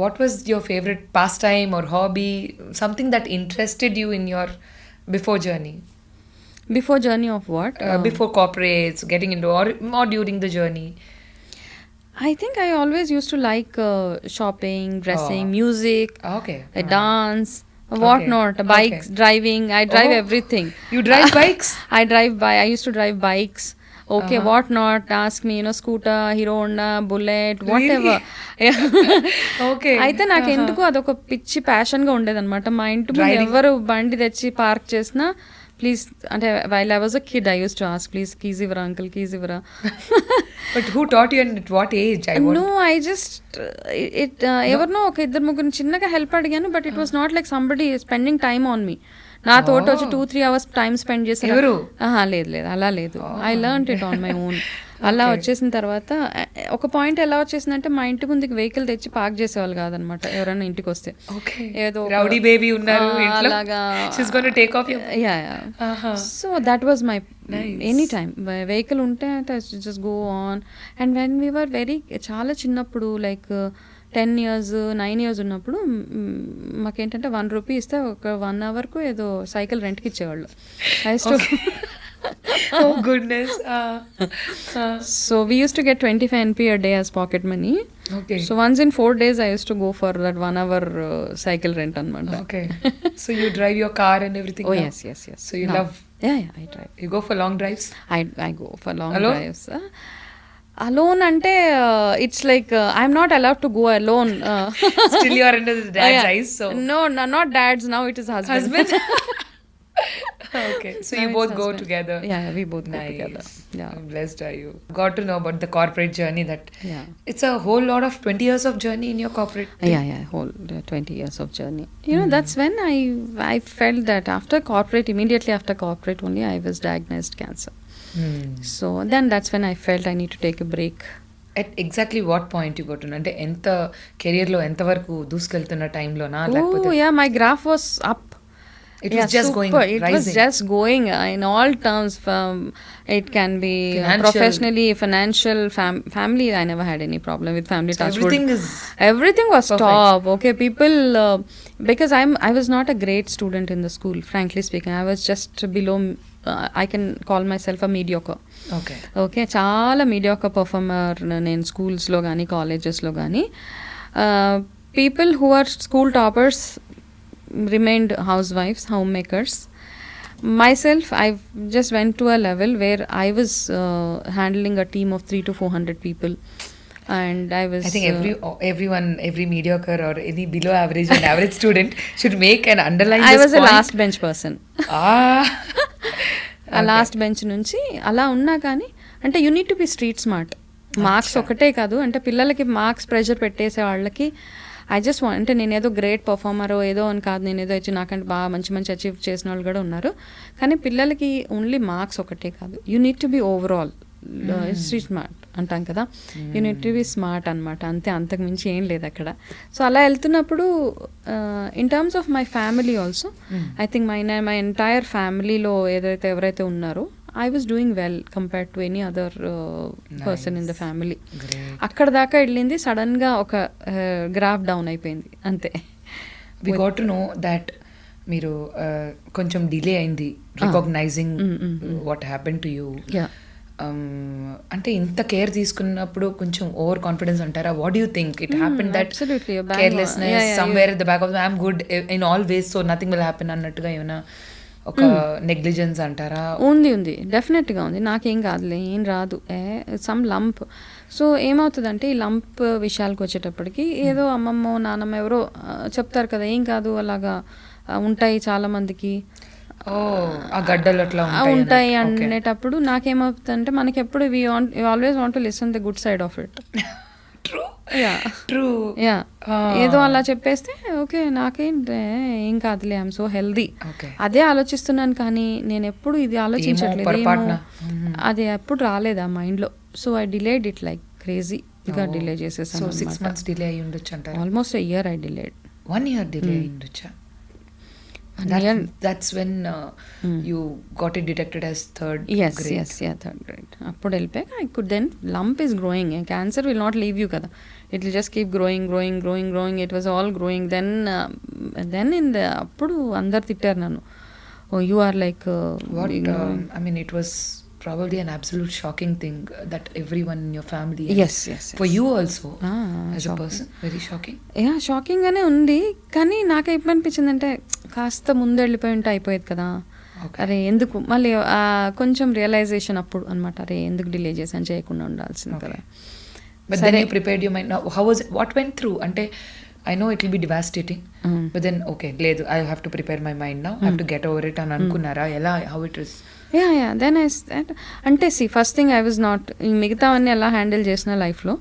what was your favorite pastime or hobby, something that interested you in your before journey? Before journey of what? Before corporates, getting into or during the journey. I think I always used to like shopping, dressing, music, dance, whatnot, bikes, driving. I drive everything. You drive bikes? I used to drive bikes. Okay, what not? Ask me, scooter, Hero Honda, Bullet, whatever. Okay. అయితే నాకు ఎందుకు అదొక పిచ్చి ప్యాషన్గా ఉండేదన్నమాట. మా ఇంటి ముందు ఎవరు బండి తెచ్చి పార్క్ చేసినా ప్లీజ్ అంటే while I was a kid I use to ask please keys ఇవ్వరా అంకుల్ కీజ్ ఇవ్వరా. But who taught you and at what age? No, I just ఎవరినో ఒక ఇద్దరు ముగ్గురు చిన్నగా హెల్ప్ అడిగాను, but it was not like somebody spending time on me. నా తోట వచ్చి 2-3 hours టైం స్పెండ్ చేసి లేదు అలా లేదు. I learn it on my own. అలా వచ్చేసిన తర్వాత ఒక పాయింట్ ఎలా వచ్చేసిందంటే మా ఇంటి ముందుకి వెహికల్ తెచ్చి పార్క్ చేసేవాళ్ళు కాదనమాట ఎవరైనా ఇంటికి వస్తే. ఏదో రౌడీ బేబీ ఉన్నారు అలాగా. So that was my any time vehicle ఉంటే just go on. And when we were very చాలా చిన్నప్పుడు లైక్ 10 years 9 years ఉన్నప్పుడు మాకేంటంటే 1 rupee ఇస్తే ఒక 1 hourకు ఏదో సైకిల్ రెంట్కి ఇచ్చేవాళ్ళు. Oh goodness. So we used to get 25 NP a day as pocket money. Okay. So once in 4 days I used to go for that 1 hour cycle rent anamata. Okay. So you drive your car and everything? Oh now? yes. So you love? Yeah, I drive. You go for long drives? I go for long Alone? drives. Alone ante it's like I'm not allowed to go alone. Still you are under the dad's eyes, so no, not dad's, now it is husband. Okay, so you both go together? Yeah, we both nice. go together. Yeah, I'm blessed are you. Got to know about the corporate journey, that it's a whole lot of 20 years of journey in your corporate thing. Yeah, whole 20 years of journey. You know, that's when I felt that after corporate, immediately after corporate only I was diagnosed cancer. So then that's when I felt I need to take a break. At exactly what point you got to know? అంటే ఎంత career లో ఎంత వరకు దూసుకెళ్తున్న టైంలోనా లేకపోతే? Oh yeah, my graph was up. It was just super. going, It rising. was just going in all terms. It can be professionally, financial, family. I never had any problem with family. So everything was perfect. top. Okay, people, because I was not a great student in the school. Frankly speaking, I was just below. I can call myself a mediocre. Okay, చాలా mediocre performer నేను schools లో కానీ colleges-లో కానీ. People who are school toppers remained housewives, homemakers. Myself, I just went to a level where I was handling a team of 300 to 400 people, and I think every mediocre or any below average and average student should make an underline. I was a last bench person. ఆ last bench నుంచి అలా ఉన్నా కానీ అంటే you need to be street smart. Marks ఒకటే కాదు, అంటే పిల్లలకి మార్క్స్ ప్రెషర్ పెట్టేసే వాళ్ళకి ఐ జస్ట్ వాంట్, అంటే నేను ఏదో గ్రేట్ పర్ఫార్మర్ ఏదో అని కాదు, నేను ఏదో వచ్చి నాకంటే బాగా మంచి అచీవ్ చేసిన వాళ్ళు కూడా ఉన్నారు. కానీ పిల్లలకి ఓన్లీ మార్క్స్ ఒకటే కాదు, you need to be overall street smart అంటాం కదా, you need to be smart అనమాట. అంతే, అంతకు మించి ఏం లేదు అక్కడ. సో అలా వెళ్తున్నప్పుడు in terms of my family also I think my entire ఫ్యామిలీలో ఎవరైతే ఉన్నారో I was doing well compared to any other person in the family. అక్కడ దాకా వెళ్ళింది, సడన్ గా ఒక గ్రాఫ్ డౌన్ అయిపోయింది అంతే. We got to know that మీరు కొంచెం డిలే అయింది recognising what happen to you. అంటే ఇంత కేర్ తీసుకున్నప్పుడు కొంచెం ఓవర్ కాన్ఫిడెన్స్ అంటారా? What do you think it happen that carelessness somewhere at the back of I'm good in all ways so nothing will happen అన్నట్టుగా ఏమైనా ఒక negligence అంటారా? ఉంది, డెఫినెట్గా ఉంది. నాకేం కాదులే, ఏం రాదు, సమ్ లంప్. సో ఏమవుతుందంటే ఈ లంప్ విషయాలకు వచ్చేటప్పటికి ఏదో అమ్మమ్మో నాన్నమ్మ ఎవరో చెప్తారు కదా, ఏం కాదు అలాగా ఉంటాయి చాలా మందికి గడ్డలు అట్లా ఉంటాయి అనేటప్పుడు నాకేమవుతుందంటే మనకి ఎప్పుడు always want to listen the good side of it. ఏదో అలా చెప్పేస్తే ఓకే నాకేంటే ఏం కాదులే, ఐఎమ్ సో హెల్దీ అదే ఆలోచిస్తున్నాను. కానీ నేను ఎప్పుడు ఇది ఆలోచించట్లేదు, అది ఎప్పుడు రాలేదు ఆ మైండ్లో. So I delayed it like క్రేజీగా డిలే చేసేసాను. 6 months డిలే అయ్యి ఉండొచ్చు అంటారు. Almost a year I delayed. 1 year delay అయ్యి ఉండొచ్చా? That's when you got it detected as third grade. Yes, third grade. Appudu helpeka I could, then lump is growing. Cancer will not leave you kada, it will just keep growing. It was all growing. Then in the appudu andaru tittaru nannu, oh you are like what I mean, it was probably an absolute shocking thing that everyone in your family. Yes. For you also as a person, very shocking. Shocking గానే ఉంది. కానీ నాకు ఏమనిపించిందంటే కాస్త ముందు వెళ్ళిపోయి ఉంటే అయిపోయేది కదా, అరే ఎందుకు మళ్ళీ కొంచెం రియలైజేషన్ అప్పుడు అనమాట, అరే ఎందుకు డిలే చేసాను, చేయకుండా ఉండాల్సింది కదా. But then you prepared your mind. Now how was it, what went through? అంటే I know it will be devastating, but then okay లేదు, I have to prepare my mind now, have to get over it అని అనుకున్నారా? ఎలా, how it is? Then అంటే first thing I was not, మిగతావన్నీ ఎలా handle చేసిన లైఫ్లో,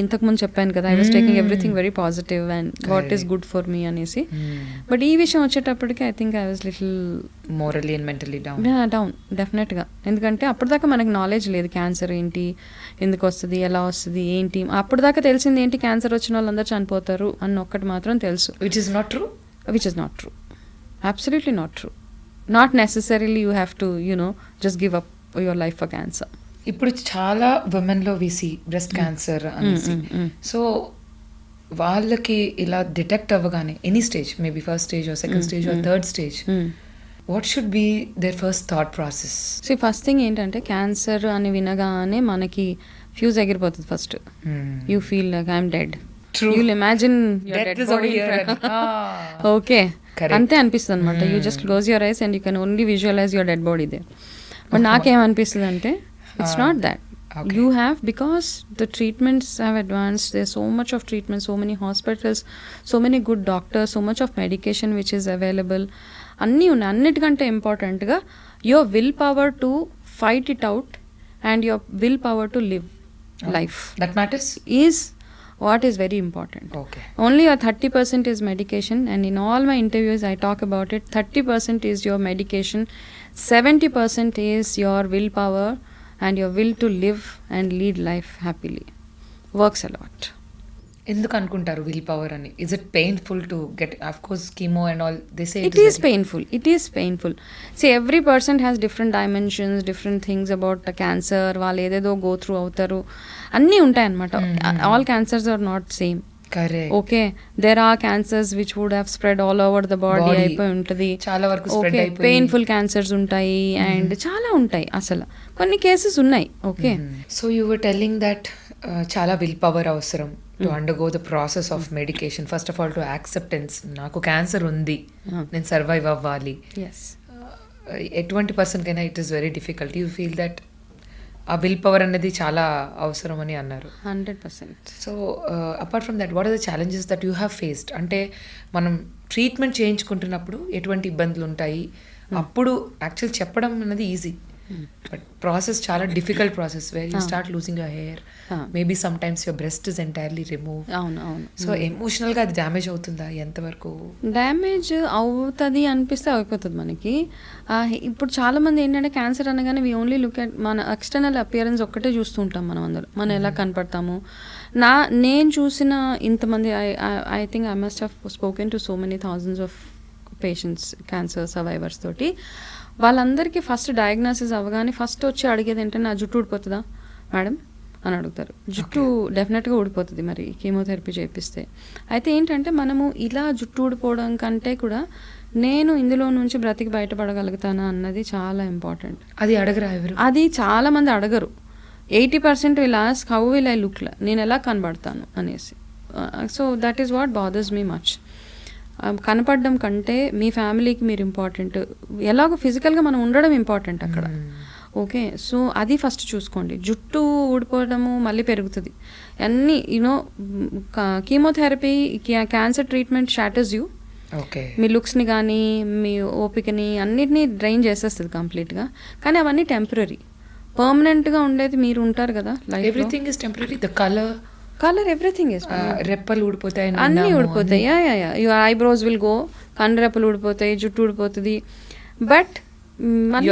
ఇంతకుముందు చెప్పాను కదా, I was taking everything very positive and what is good for me అనేసి. బట్ ఈ విషయం వచ్చేటప్పటికి I think I was little morally and mentally down డెఫినెట్గా. ఎందుకంటే అప్పటిదాకా మనకు నాలెడ్జ్ లేదు, క్యాన్సర్ ఏంటి, ఎందుకు వస్తుంది, ఎలా వస్తుంది, ఏంటి. అప్పటిదాకా తెలిసింది ఏంటి, క్యాన్సర్ వచ్చిన వాళ్ళందరూ చనిపోతారు అన్న ఒక్కటి మాత్రం తెలుసు. Which is not true. Which is not true, absolutely not true. Not necessarily you have to just give up your life for cancer. ఇప్పుడు చాలా ఉమెన్లో వీసి బ్రెస్ట్ క్యాన్సర్ అనేసి, సో వాళ్ళకి ఇలా డిటెక్ట్ అవ్వగానే any stage, maybe first stage or second stage or third stage, what should be their first thought process? First thing ఏంటంటే, cancer అని వినగానే మనకి ఫ్యూజ్ ఎగిరిపోతుంది first. You feel like I'm dead. You'll imagine your dead body. Okay, అంతే అనిపిస్తుంది అనమాట. You just close your eyes and you can only visualize your dead body they. But నాకేమనిపిస్తుంది అంటే, it's not that. Okay. You have, because the treatments have advanced, there's so much of treatment, so many hospitals, so many good doctors, so much of medication which is available. అన్నీ ఉన్నాయి. అన్నిటికంటే ఇంపార్టెంట్గా your willpower to fight it out and your willpower to live life. That matters? Is what is very important. Okay. Only a 30% is medication, and in all my interviews I talk about it. 30% is your medication, 70% is your willpower and your will to live and lead life happily. Works a lot. ఎందుకు అనుకుంటారు will power అని? Is it painful to get, of course chemo and all they say it is painful. It is painful. See, every person has different dimensions, different things about the cancer. వాళ్ళు ఏదేదో go through అవుతారు, అన్నీ ఉంటాయి అన్నమాట. All cancers are not same. Correct. Okay, there are cancers which would have spread all over the body. అయిపోయి ఉంటుంది, చాలా వరకు స్ప్రెడ్ అయిపోయి. పెయిన్ఫుల్ క్యాన్సర్స్ ఉంటాయి అండ్ చాలా ఉంటాయి, అసలు కొన్ని కేసెస్ ఉన్నాయి. Okay, so you were telling that చాలా విల్ పవర్ అవసరం to undergo the process of medication. First of all to acceptance, నాకు క్యాన్సర్ ఉంది, నేను సర్వైవ్ అవ్వాలి. ఎటువంటి పర్సన్ కైనా it is very difficult. You feel that ఆ విల్ పవర్ అనేది చాలా అవసరం అని అన్నారు. 100%. So apart from that, what are the challenges that you have faced? అంటే మనం ట్రీట్మెంట్ చేయించుకుంటున్నప్పుడు ఎటువంటి ఇబ్బందులు ఉంటాయి? అప్పుడు యాక్చువల్ చెప్పడం అనేది ఈజీ, బట్ ప్రాసెస్ చాలా difficult process, where you start losing your hair, maybe some times your breast is entirely remove. అవును. సో ఎమోషనల్గా అది డ్యామేజ్ అవుతుందా? ఎంతవరకు డ్యామేజ్ అవుతుంది అనిపిస్తే అయిపోతుంది మనకి. ఇప్పుడు చాలామంది ఏంటంటే, క్యాన్సర్ అనగానే వీ ఓన్లీ లుక్ అట్ మన ఎక్స్టర్నల్ అపియరెన్స్ ఒక్కటే చూస్తూ ఉంటాం మనం అందరూ, మనం ఎలా కనపడతాము. నేను చూసిన ఇంతమంది, I think I must have spoken to so many thousands of patients, cancer survivors తోటి. వాళ్ళందరికీ ఫస్ట్ డయాగ్నోసిస్ అవ్వగానే ఫస్ట్ వచ్చి అడిగేది ఏంటంటే, నా జుట్టు ఊడిపోతుందా మేడం అని అడుగుతారు. జుట్టు డెఫినెట్గా ఊడిపోతుంది మరి కీమోథెరపీ చేపిస్తే. అయితే ఏంటంటే, మనము ఇలా జుట్టు ఊడిపోవడం కంటే కూడా నేను ఇందులో నుంచి బ్రతికి బయటపడగలుగుతానా అన్నది చాలా ఇంపార్టెంట్. అది అడగరా ఎవరు? అది చాలామంది అడగరు. 80% will ask how will I look, నేను ఎలా కనబడతాను అనేసి. So that is what bothers me much. కనపడడం కంటే మీ ఫ్యామిలీకి మీరు ఇంపార్టెంట్, ఎలాగో ఫిజికల్గా మనం ఉండడం ఇంపార్టెంట్ అక్కడ. ఓకే, సో అది ఫస్ట్ చూసుకోండి. జుట్టు ఊడిపోవడము మళ్ళీ పెరుగుతుంది అన్నీ, chemotherapy, cancer treatment shatters you. మీ లుక్స్ని కానీ మీ ఓపికని అన్నిటినీ డ్రైన్ చేసేస్తుంది కంప్లీట్గా. కానీ అవన్నీ టెంపరీ. పర్మనెంట్గా ఉండేది మీరు ఉంటారు కదా life. Everything is temporary. The colour everything is, రెప్పలు ఊడిపోతాయి, అన్నీ ఊడిపోతాయి. యువర్ ఐబ్రోస్ విల్ గో, కన్ను రెప్పలు ఊడిపోతాయి, జుట్టు ఊడిపోతుంది, but you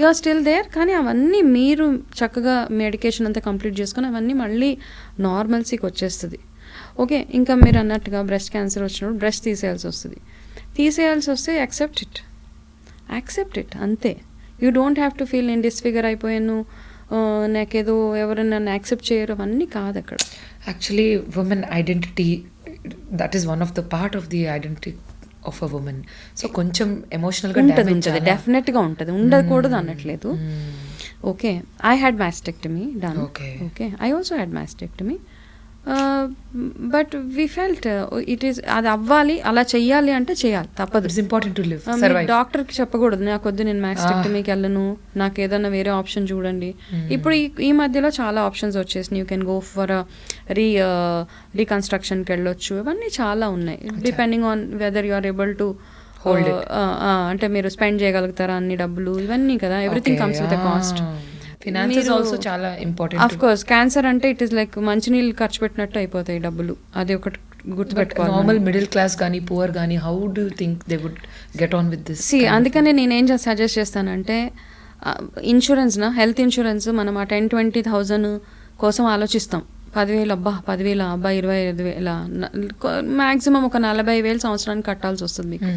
are still there. కానీ అవన్నీ మీరు చక్కగా మెడికేషన్ అంతా కంప్లీట్ చేసుకొని అవన్నీ మళ్ళీ నార్మల్సీకి వచ్చేస్తుంది. ఓకే, ఇంకా మీరు అన్నట్టుగా బ్రెస్ట్ క్యాన్సర్ వచ్చినప్పుడు బ్రెస్ట్ తీసేయాల్సి వస్తే యాక్సెప్ట్ ఇట్ అంతే. You don't have to feel నేను డిస్ఫిగర్ అయిపోయాను, నాకేదో ఎవరైనా నన్ను యాక్సెప్ట్ చేయరు, అవన్నీ కాదు అక్కడ. Actually women identity, that is one of the part of the identity of a woman. So కొంచెం ఎమోషనల్గా ఉంటుంది, డెఫినెట్గా ఉంటుంది, ఉండకూడదు అనట్లేదు. Okay, I had mastectomy done. Okay, I also had mastectomy. But we felt it is అది అవ్వాలి, అలా చెయ్యాలి అంటే చేయాలి, తప్పదు. It's important to live. డాక్టర్కి చెప్పకూడదు నాకొద్దు, నేను మ్యాక్స్టెక్టమీకి వెళ్ళను, నాకు ఏదైనా వేరే ఆప్షన్ చూడండి. ఇప్పుడు ఈ మధ్యలో చాలా ఆప్షన్స్ వచ్చేసినాయి. యూ కెన్ గో ఫర్ రీకన్స్ట్రక్షన్కి వెళ్ళొచ్చు, ఇవన్నీ చాలా ఉన్నాయి. Depending on whether you are able to hold it, అంటే మీరు స్పెండ్ చేయగలుగుతారా అన్ని డబ్బులు, ఇవన్నీ కదా. Everything comes with a cost. Finances also చాలా ఇంపార్టెంట్. ఆఫ్ కోర్స్ క్యాన్సర్ అంటే ఇట్ ఈస్ లైక్ మంచినీళ్ళు ఖర్చు పెట్టినట్టు అయిపోతాయి డబ్బులు, అది ఒకటి గుర్తుపెట్టుకోవాలి. నార్మల్ మిడిల్ క్లాస్ కానీ పువర్ కానీ how do you think they would get on with this? అందుకనే నేనేం సజెస్ట్ చేస్తానంటే ఇన్సూరెన్స్నా, హెల్త్ ఇన్సూరెన్స్ మనం ఆ 10,000-20,000 కోసం ఆలోచిస్తాం. 10,000 అబ్బా, 10,000 అబ్బా, 25,000 మ్యాక్సిమం ఒక 40,000 సంవత్సరానికి కట్టాల్సి వస్తుంది మీకు.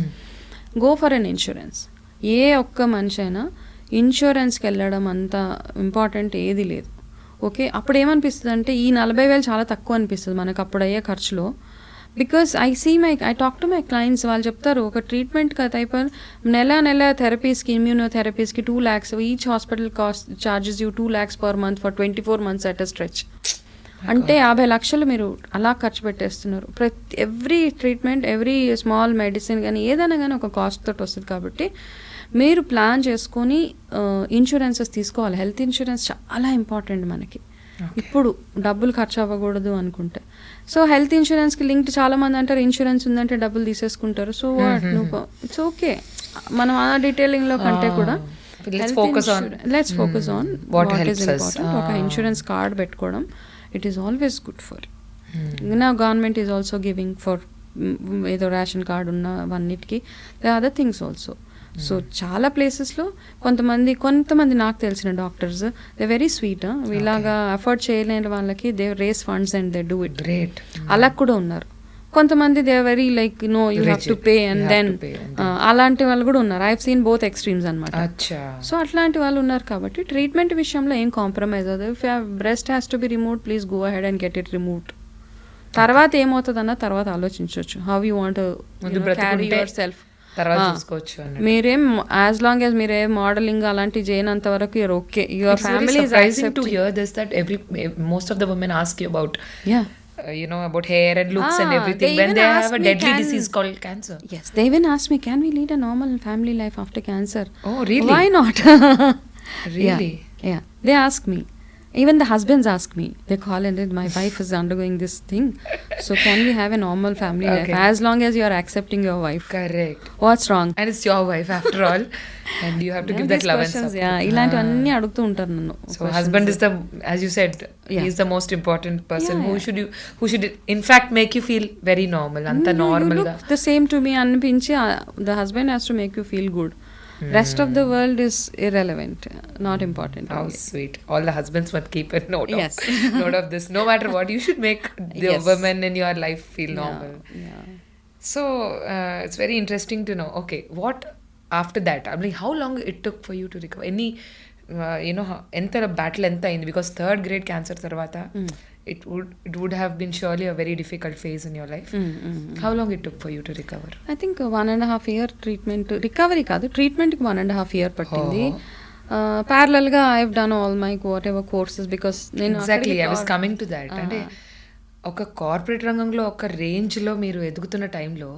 Go for an insurance. ఏ ఒక్క మనిషి అయినా ఇన్సూరెన్స్కి వెళ్ళడం అంత ఇంపార్టెంట్ ఏది లేదు. ఓకే, అప్పుడు ఏమనిపిస్తుంది అంటే ఈ 40,000 చాలా తక్కువ అనిపిస్తుంది మనకు అప్పుడు అయ్యే ఖర్చులో. Because I talk to my clients, వాళ్ళు చెప్తారు ఒక ట్రీట్మెంట్ అయిపోయి నెల థెరపీస్కి, ఇమ్యూనోథెరపీస్కి 2 lakhs, each hospital cost charges you 2 lakhs per month for 24 months at a stretch. అంటే 50 లక్షలు మీరు అలా ఖర్చు పెట్టేస్తున్నారు. Every treatment, every small medicine కానీ ఏదైనా కానీ ఒక కాస్ట్ తోటి వస్తుంది. కాబట్టి మీరు ప్లాన్ చేసుకొని ఇన్సూరెన్సెస్ తీసుకోవాలి. హెల్త్ ఇన్సూరెన్స్ చాలా ఇంపార్టెంట్ మనకి. ఇప్పుడు డబ్బులు ఖర్చు అవ్వకూడదు అనుకుంటే. సో హెల్త్ ఇన్సూరెన్స్కి లింక్డ్ చాలా మంది అంటారు ఇన్సూరెన్స్ ఉందంటే డబ్బులు తీసేసుకుంటారు. సో వాట్, నువ్వు ఇట్స్ ఓకే. మనం ఆ డీటెయిలింగ్లో కంటే కూడా let's focus on what is important. ఒక ఇన్సూరెన్స్ కార్డ్ పెట్టుకోవడం, it is always good for. నా government is also giving for ఏదో రేషన్ కార్డ్ ఉన్న వన్నిటికి అదర్ థింగ్స్ ఆల్సో. సో చాలా ప్లేసెస్లో కొంతమంది నాకు తెలిసిన డాక్టర్స్ దే వెరీ స్వీట్. ఇలాగా అఫోర్డ్ చేయలేని వాళ్ళకి they raise funds and they do it. Great. అలా కూడా ఉన్నారు. కొంతమంది they very like no you have to pay and then అలాంటి వాళ్ళు కూడా ఉన్నారు. I have seen both extremes అనమాట. సో అట్లాంటి వాళ్ళు ఉన్నారు. కాబట్టి ట్రీట్మెంట్ విషయంలో ఏం కాంప్రమైజ్ అవ్వదు. If breast has to be removed, please go ahead and get it removed. తర్వాత ఏమవుతుందన్న తర్వాత ఆలోచించవచ్చు. How you want carry yourself. మీరేం యాజ్ లాంగ్ యాజ్ మీరేం మోడలింగ్ అలాంటివి చేయనంత వరకు you're okay. Your family is accepting to here this that most of the women ask you about about hair and looks and everything when they have a deadly disease called cancer. Yes, they even ask me, can we lead a normal family life after cancer? Oh really? Why not? Really? Yeah, they ask me. Even the husbands ask me. They call and my wife is undergoing this thing, so can we have a normal family life as long as you are accepting your wife? Correct. What's wrong? And it's your wife after all and you have to give that love and support. ఇలాంటివన్నీ అడుగుతూ ఉంటారు నన్ను. So husband is the, as you said, he is the most important person. Who should in fact make you feel very normal. Anta normal ga, the same to me అనిపించి the husband has to make you feel good. Rest of the world is irrelevant, not important. How sweet. All the husbands must keep a note of this. No matter what, you should make the women in your life feel normal. So it's very interesting to know. Okay, what after that? I mean, how long it took for you to recover? Any enta battle enta ayindi, because 3rd grade cancer tarvata it would have been surely a very difficult phase in your life. How long it took for you to recover? I think 1.5 year treatment. Recovery కాదు, treatment కి 1.5 year పట్టింది. Parallel గా I have done all my whatever courses because నేను exactly I was coming to that. అంటే ఒక corporate రంగంలో ఒక range లో మీరు ఎదుగుతున్న టైంలో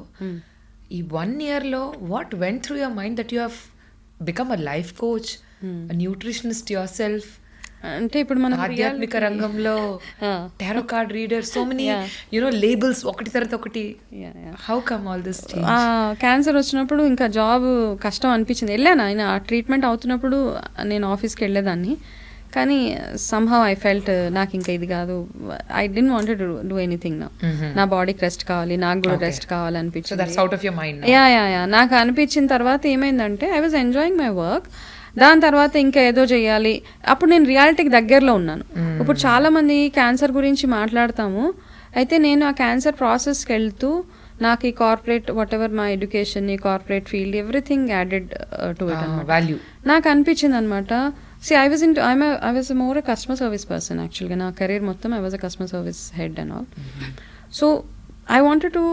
ఈ 1 year లో what went through your mind that you have become a life coach, a nutritionist yourself? అంటే ఇప్పుడు మనం ఆధ్యాత్మిక రంగంలో tarot card reader, so many labels ఒకటి తర్వాత ఒకటి. How come all this change? Cancer వచ్చినప్పుడు ఇంకా జాబ్ కష్టం అనిపించింది. వెళ్ళాను ఆయన ట్రీట్మెంట్ అవుతున్నప్పుడు నేను ఆఫీస్కి వెళ్ళేదాన్ని. కానీ సమ్హౌ ఐ ఫెల్ట్ నాకు ఇంకా ఇది కాదు. I don't want to do anything నా బాడీకి రెస్ట్ కావాలి, నాకు కూడా రెస్ట్ కావాలి అనిపించింది. యా నాకు అనిపించిన తర్వాత ఏమైందంటే I was enjoying my work. దాని తర్వాత ఇంకా ఏదో చేయాలి. అప్పుడు నేను రియాలిటీకి దగ్గరలో ఉన్నాను. ఇప్పుడు చాలా మంది క్యాన్సర్ గురించి మాట్లాడతాము. అయితే నేను ఆ క్యాన్సర్ ప్రాసెస్కి వెళ్తూ నాకు ఈ corporate whatever my education, ఈ corporate field everything added to it value నాకు అనిపించింది అనమాట. I was more a customer service person actually. నా కెరీర్ మొత్తం I was a customer service head and all. So I wanted to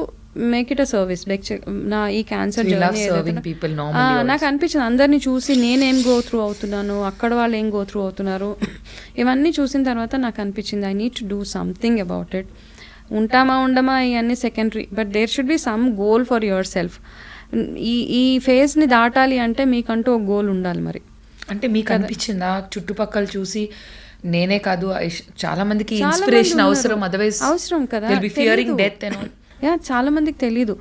make it a service. Like నా ఈ cancer నాకు అనిపించింది అందరినీ చూసి నేనేం గో త్రూ అవుతున్నాను, అక్కడ వాళ్ళు ఏం గో త్రూ అవుతున్నారు, ఇవన్నీ చూసిన తర్వాత నాకు అనిపించింది I need to do something about it. ఉంటామా ఉండమా ఇవన్నీ secondary, but there should be some goal for yourself. ఈ ఫేజ్ని దాటాలి అంటే మీకంటూ ఒక గోల్ ఉండాలి. మరి అంటే మీకు అనిపించిందా చుట్టుపక్కల చూసి నేనే కాదు చాలా మందికి ఇన్స్పిరేషన్ అవసరం, అదర్వైజ్ అవసరం కదా, ఫియరింగ్ డెత్ చాలా మందికి తెలీదు.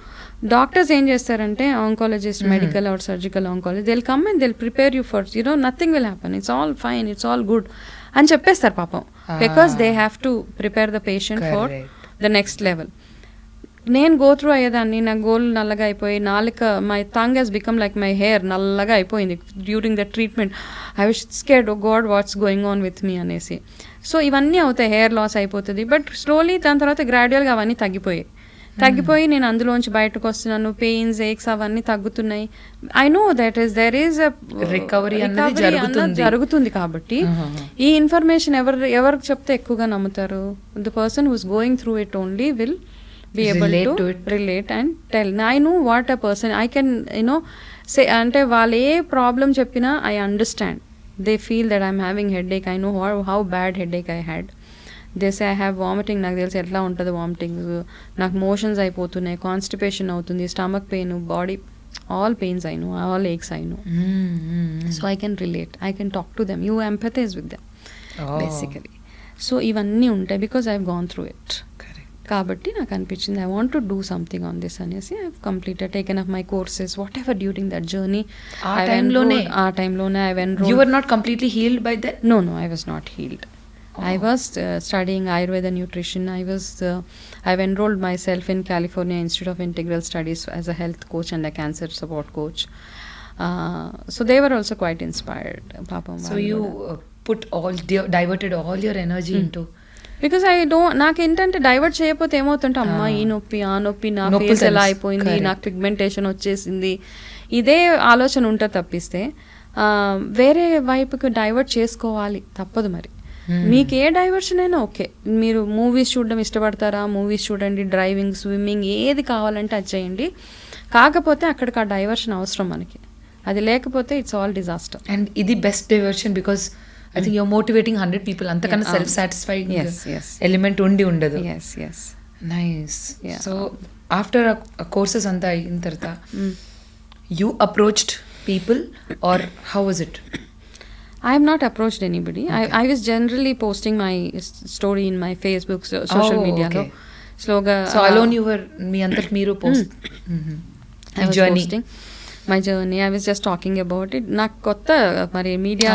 డాక్టర్స్ ఏం చేస్తారంటే oncologist, medical or surgical oncology, they will come and they will prepare you for nothing will happen, it's all fine, it's all good అని చెప్పేస్తారు పాపం. Because they have to prepare the patient for the next level. నేను go through అయ్యేదాన్ని, నా గోల్ నల్లగా అయిపోయి నాలుక, my tongue has become like my hair నల్లగా అయిపోయింది during the treatment. I was scared, oh god what's going on with me అనేసి. సో ఇవన్నీ అవుతాయి, హెయిర్ లాస్ అయిపోతుంది. బట్ స్లోలీ దాని తర్వాత గ్రాడ్యువల్గా అవన్నీ తగ్గిపోయి నేను అందులోంచి బయటకు వస్తున్నాను. పెయిన్స్, ఏక్స్ అవన్నీ తగ్గుతున్నాయి. I know that is there is recovery జరుగుతుంది. కాబట్టి ఈ ఇన్ఫర్మేషన్ ఎవరికి చెప్తే ఎక్కువగా నమ్ముతారు? The person who's going through it only will be able to relate and tell. I know what a person, I can say, ante వాళ్ళు ఏ problem చెప్పినా I understand. They feel that I'm having headache, I know how bad headache I had. They say I have vomiting, నాకు తెలిసి ఎట్లా ఉంటుంది vomiting, నాకు motions అయిపోతున్నాయి, constipation అవుతుంది, stomach pain, body all pains I know, all aches I know. So I can relate, I can talk to them, you empathize with them basically. So ఇవన్నీ ఉంటాయి because I've gone through it. కాబట్టి నాకు అనిపించింది I want to do something on this అనేసి I completed, taken up my courses, whatever during that journey. ఆ టైంలోనే I enrolled. You were not completely healed by that? No, I was not healed. I was studying Ayurveda nutrition. I've enrolled myself in California Institute of Integral Studies as a health coach and a cancer support coach. So they were also quite inspired. Papa, so you diverted all your energy into... because నాకు ఏంటంటే divert చేయకపోతే ఏమవుతుంటే అమ్మ ఈ నొప్పి ఆ నొప్పి, నా face ఎలా అయిపోయింది, నాకు పిగ్మెంటేషన్ వచ్చేసింది, ఇదే ఆలోచన ఉంటుంది తప్పిస్తే వేరే వైపుకి డైవర్ట్ చేసుకోవాలి తప్పదు. మరి మీకు ఏ డైవర్షన్ అయినా ఓకే, మీరు మూవీస్ చూడడం ఇష్టపడతారా, మూవీస్ చూడండి, డ్రైవింగ్, స్విమ్మింగ్, ఏది కావాలంటే అది చేయండి. కాకపోతే అక్కడికి ఆ డైవర్షన్ అవసరం మనకి, అది లేకపోతే ఇట్స్ ఆల్ డిజాస్టర్. అండ్ ఇది best diversion because I think you're motivating 100 people. అంతకన్నా సెల్ఫ్ సాటిస్ఫైయింగ్ ఎలిమెంట్ ఉండదు. నైస్. సో ఆఫ్టర్ కోర్సెస్ అంతా అయిన తర్వాత you approached people or how was it? I have not approached anybody. Okay. I was generally posting my story in my Facebook, social media. Okay. Sloga. So alone you were, మీ అంతటి మీరు post. I was posting my journey. I was just talking about it. నాకు కొత్త మరి media,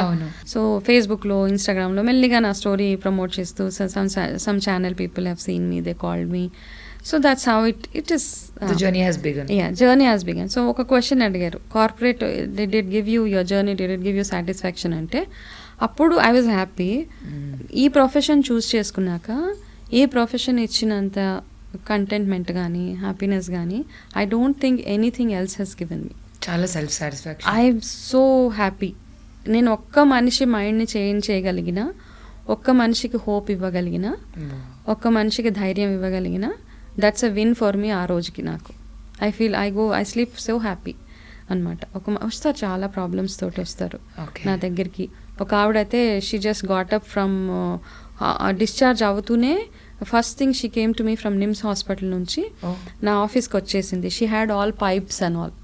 so ఫేస్బుక్లో, ఇన్స్టాగ్రామ్లో మెల్లిగా నా story promote చేస్తూ some channel people have seen me, they called me. So that's how it is. The journey has begun. Yeah, journey has begun. So ఒక question అడిగారు, corporate did it give you your journey, did it give you satisfaction అంటే అప్పుడు I was happy. ఈ profession చూస్ చేసుకున్నాక ఈ profession ఇచ్చినంత contentment కానీ happiness కానీ I don't think anything else has given me. చాలా self satisfaction. I'm so happy. నేను ఒక్క మనిషి మైండ్ని చేంజ్ చేయగలిగిన, ఒక్క మనిషికి హోప్ ఇవ్వగలిగిన, ఒక్క మనిషికి ధైర్యం ఇవ్వగలిగిన, that's a win for me. ఆ రోజుకి నాకు ఐ స్లీప్ సో హ్యాపీ అనమాట. వస్తారు చాలా ప్రాబ్లమ్స్ తోటి వస్తారు నా దగ్గరికి. ఒక ఆవిడైతే she just got up from discharge అవుతూనే first thing she came to me from NIMS hospital నుంచి నా ఆఫీస్కి వచ్చేసింది. She had all pipes and all,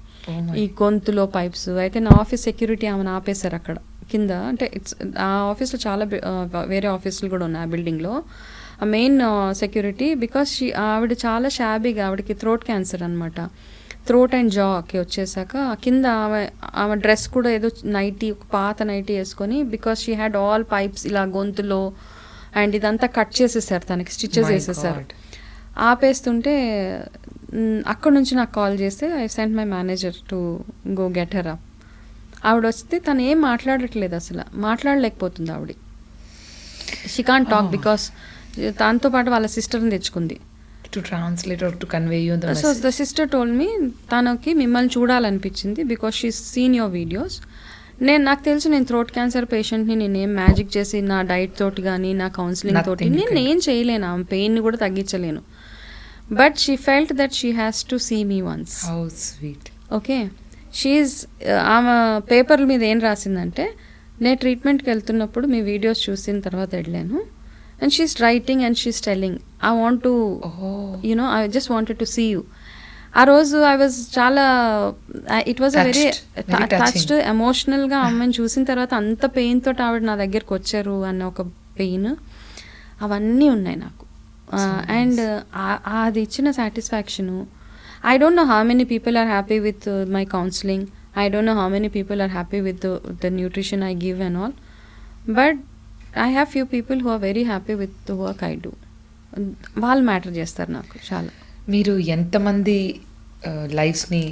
ఈ గొంతులో పైప్స్. అయితే నా ఆఫీస్ సెక్యూరిటీ ఆమెను ఆపేశారు అక్కడ కింద. అంటే ఆ ఆఫీస్లో చాలా వేరే ఆఫీసులు కూడా ఉన్నాయి ఆ బిల్డింగ్లో. ఆ మెయిన్ సెక్యూరిటీ, బికాస్ ఆవిడ చాలా షాబీగా, ఆవిడకి థ్రోట్ క్యాన్సర్ అనమాట. థ్రోట్ అండ్ జాకి వచ్చేసాక కింద ఆమె డ్రెస్ కూడా ఏదో నైటీ, ఒక పాత నైటీ వేసుకొని, because she had all pipes ఇలా గొంతులో, అండ్ ఇదంతా కట్ చేసేసారు, తనకి స్టిచెస్ వేసేసారు. ఆపేస్తుంటే అక్కడ నుంచి నాకు కాల్ చేస్తే I sent my manager to go get her up. ఆవిడ వస్తే తను ఏం మాట్లాడట్లేదు, అసలు మాట్లాడలేకపోతుంది ఆవిడ. షీ కాంట్ టాక్ బికాస్ దాంతో పాటు వాళ్ళ సిస్టర్ని తెచ్చుకుంది to translate or to convey you the message. So the sister told me తనకి మిమ్మల్ని చూడాలనిపించింది because she seen your videos. నాకు తెలుసు నేను థ్రోట్ క్యాన్సర్ పేషెంట్ని, నేనేం మ్యాజిక్ చేసి నా డైట్ తోటి కానీ నా కౌన్సిలింగ్ తోటి నేను ఏం చేయలేను, ఆమె పెయిన్ని కూడా తగ్గించలేను. But she felt that she has to see me once. How sweet. Okay, she is ఆమె పేపర్ల మీద ఏం రాసిందంటే, నేను ట్రీట్మెంట్కి వెళ్తున్నప్పుడు మీ వీడియోస్ చూసిన తర్వాత వెళ్ళాను, and she's writing and she's telling I want to you know I just wanted to see you. ఆ రోజు ఐ వాజ్ చాలా, it was a very touched, ఎమోషనల్గా ఆమెను చూసిన తర్వాత అంత పెయిన్ తోటి ఆవిడ నా దగ్గరికి వచ్చారు అన్న ఒక పెయిన్, అవన్నీ ఉన్నాయి నాకు. అండ్ అది ఇచ్చిన satisfaction, I don't know how many people are happy with my counseling. I don't know how many people are happy with the nutrition I give and all. But I have few people who are very happy with the work I do. వాళ్ళు matter చేస్తారు నాకు చాలా. మీరు ఎంతమంది లైఫ్స్ని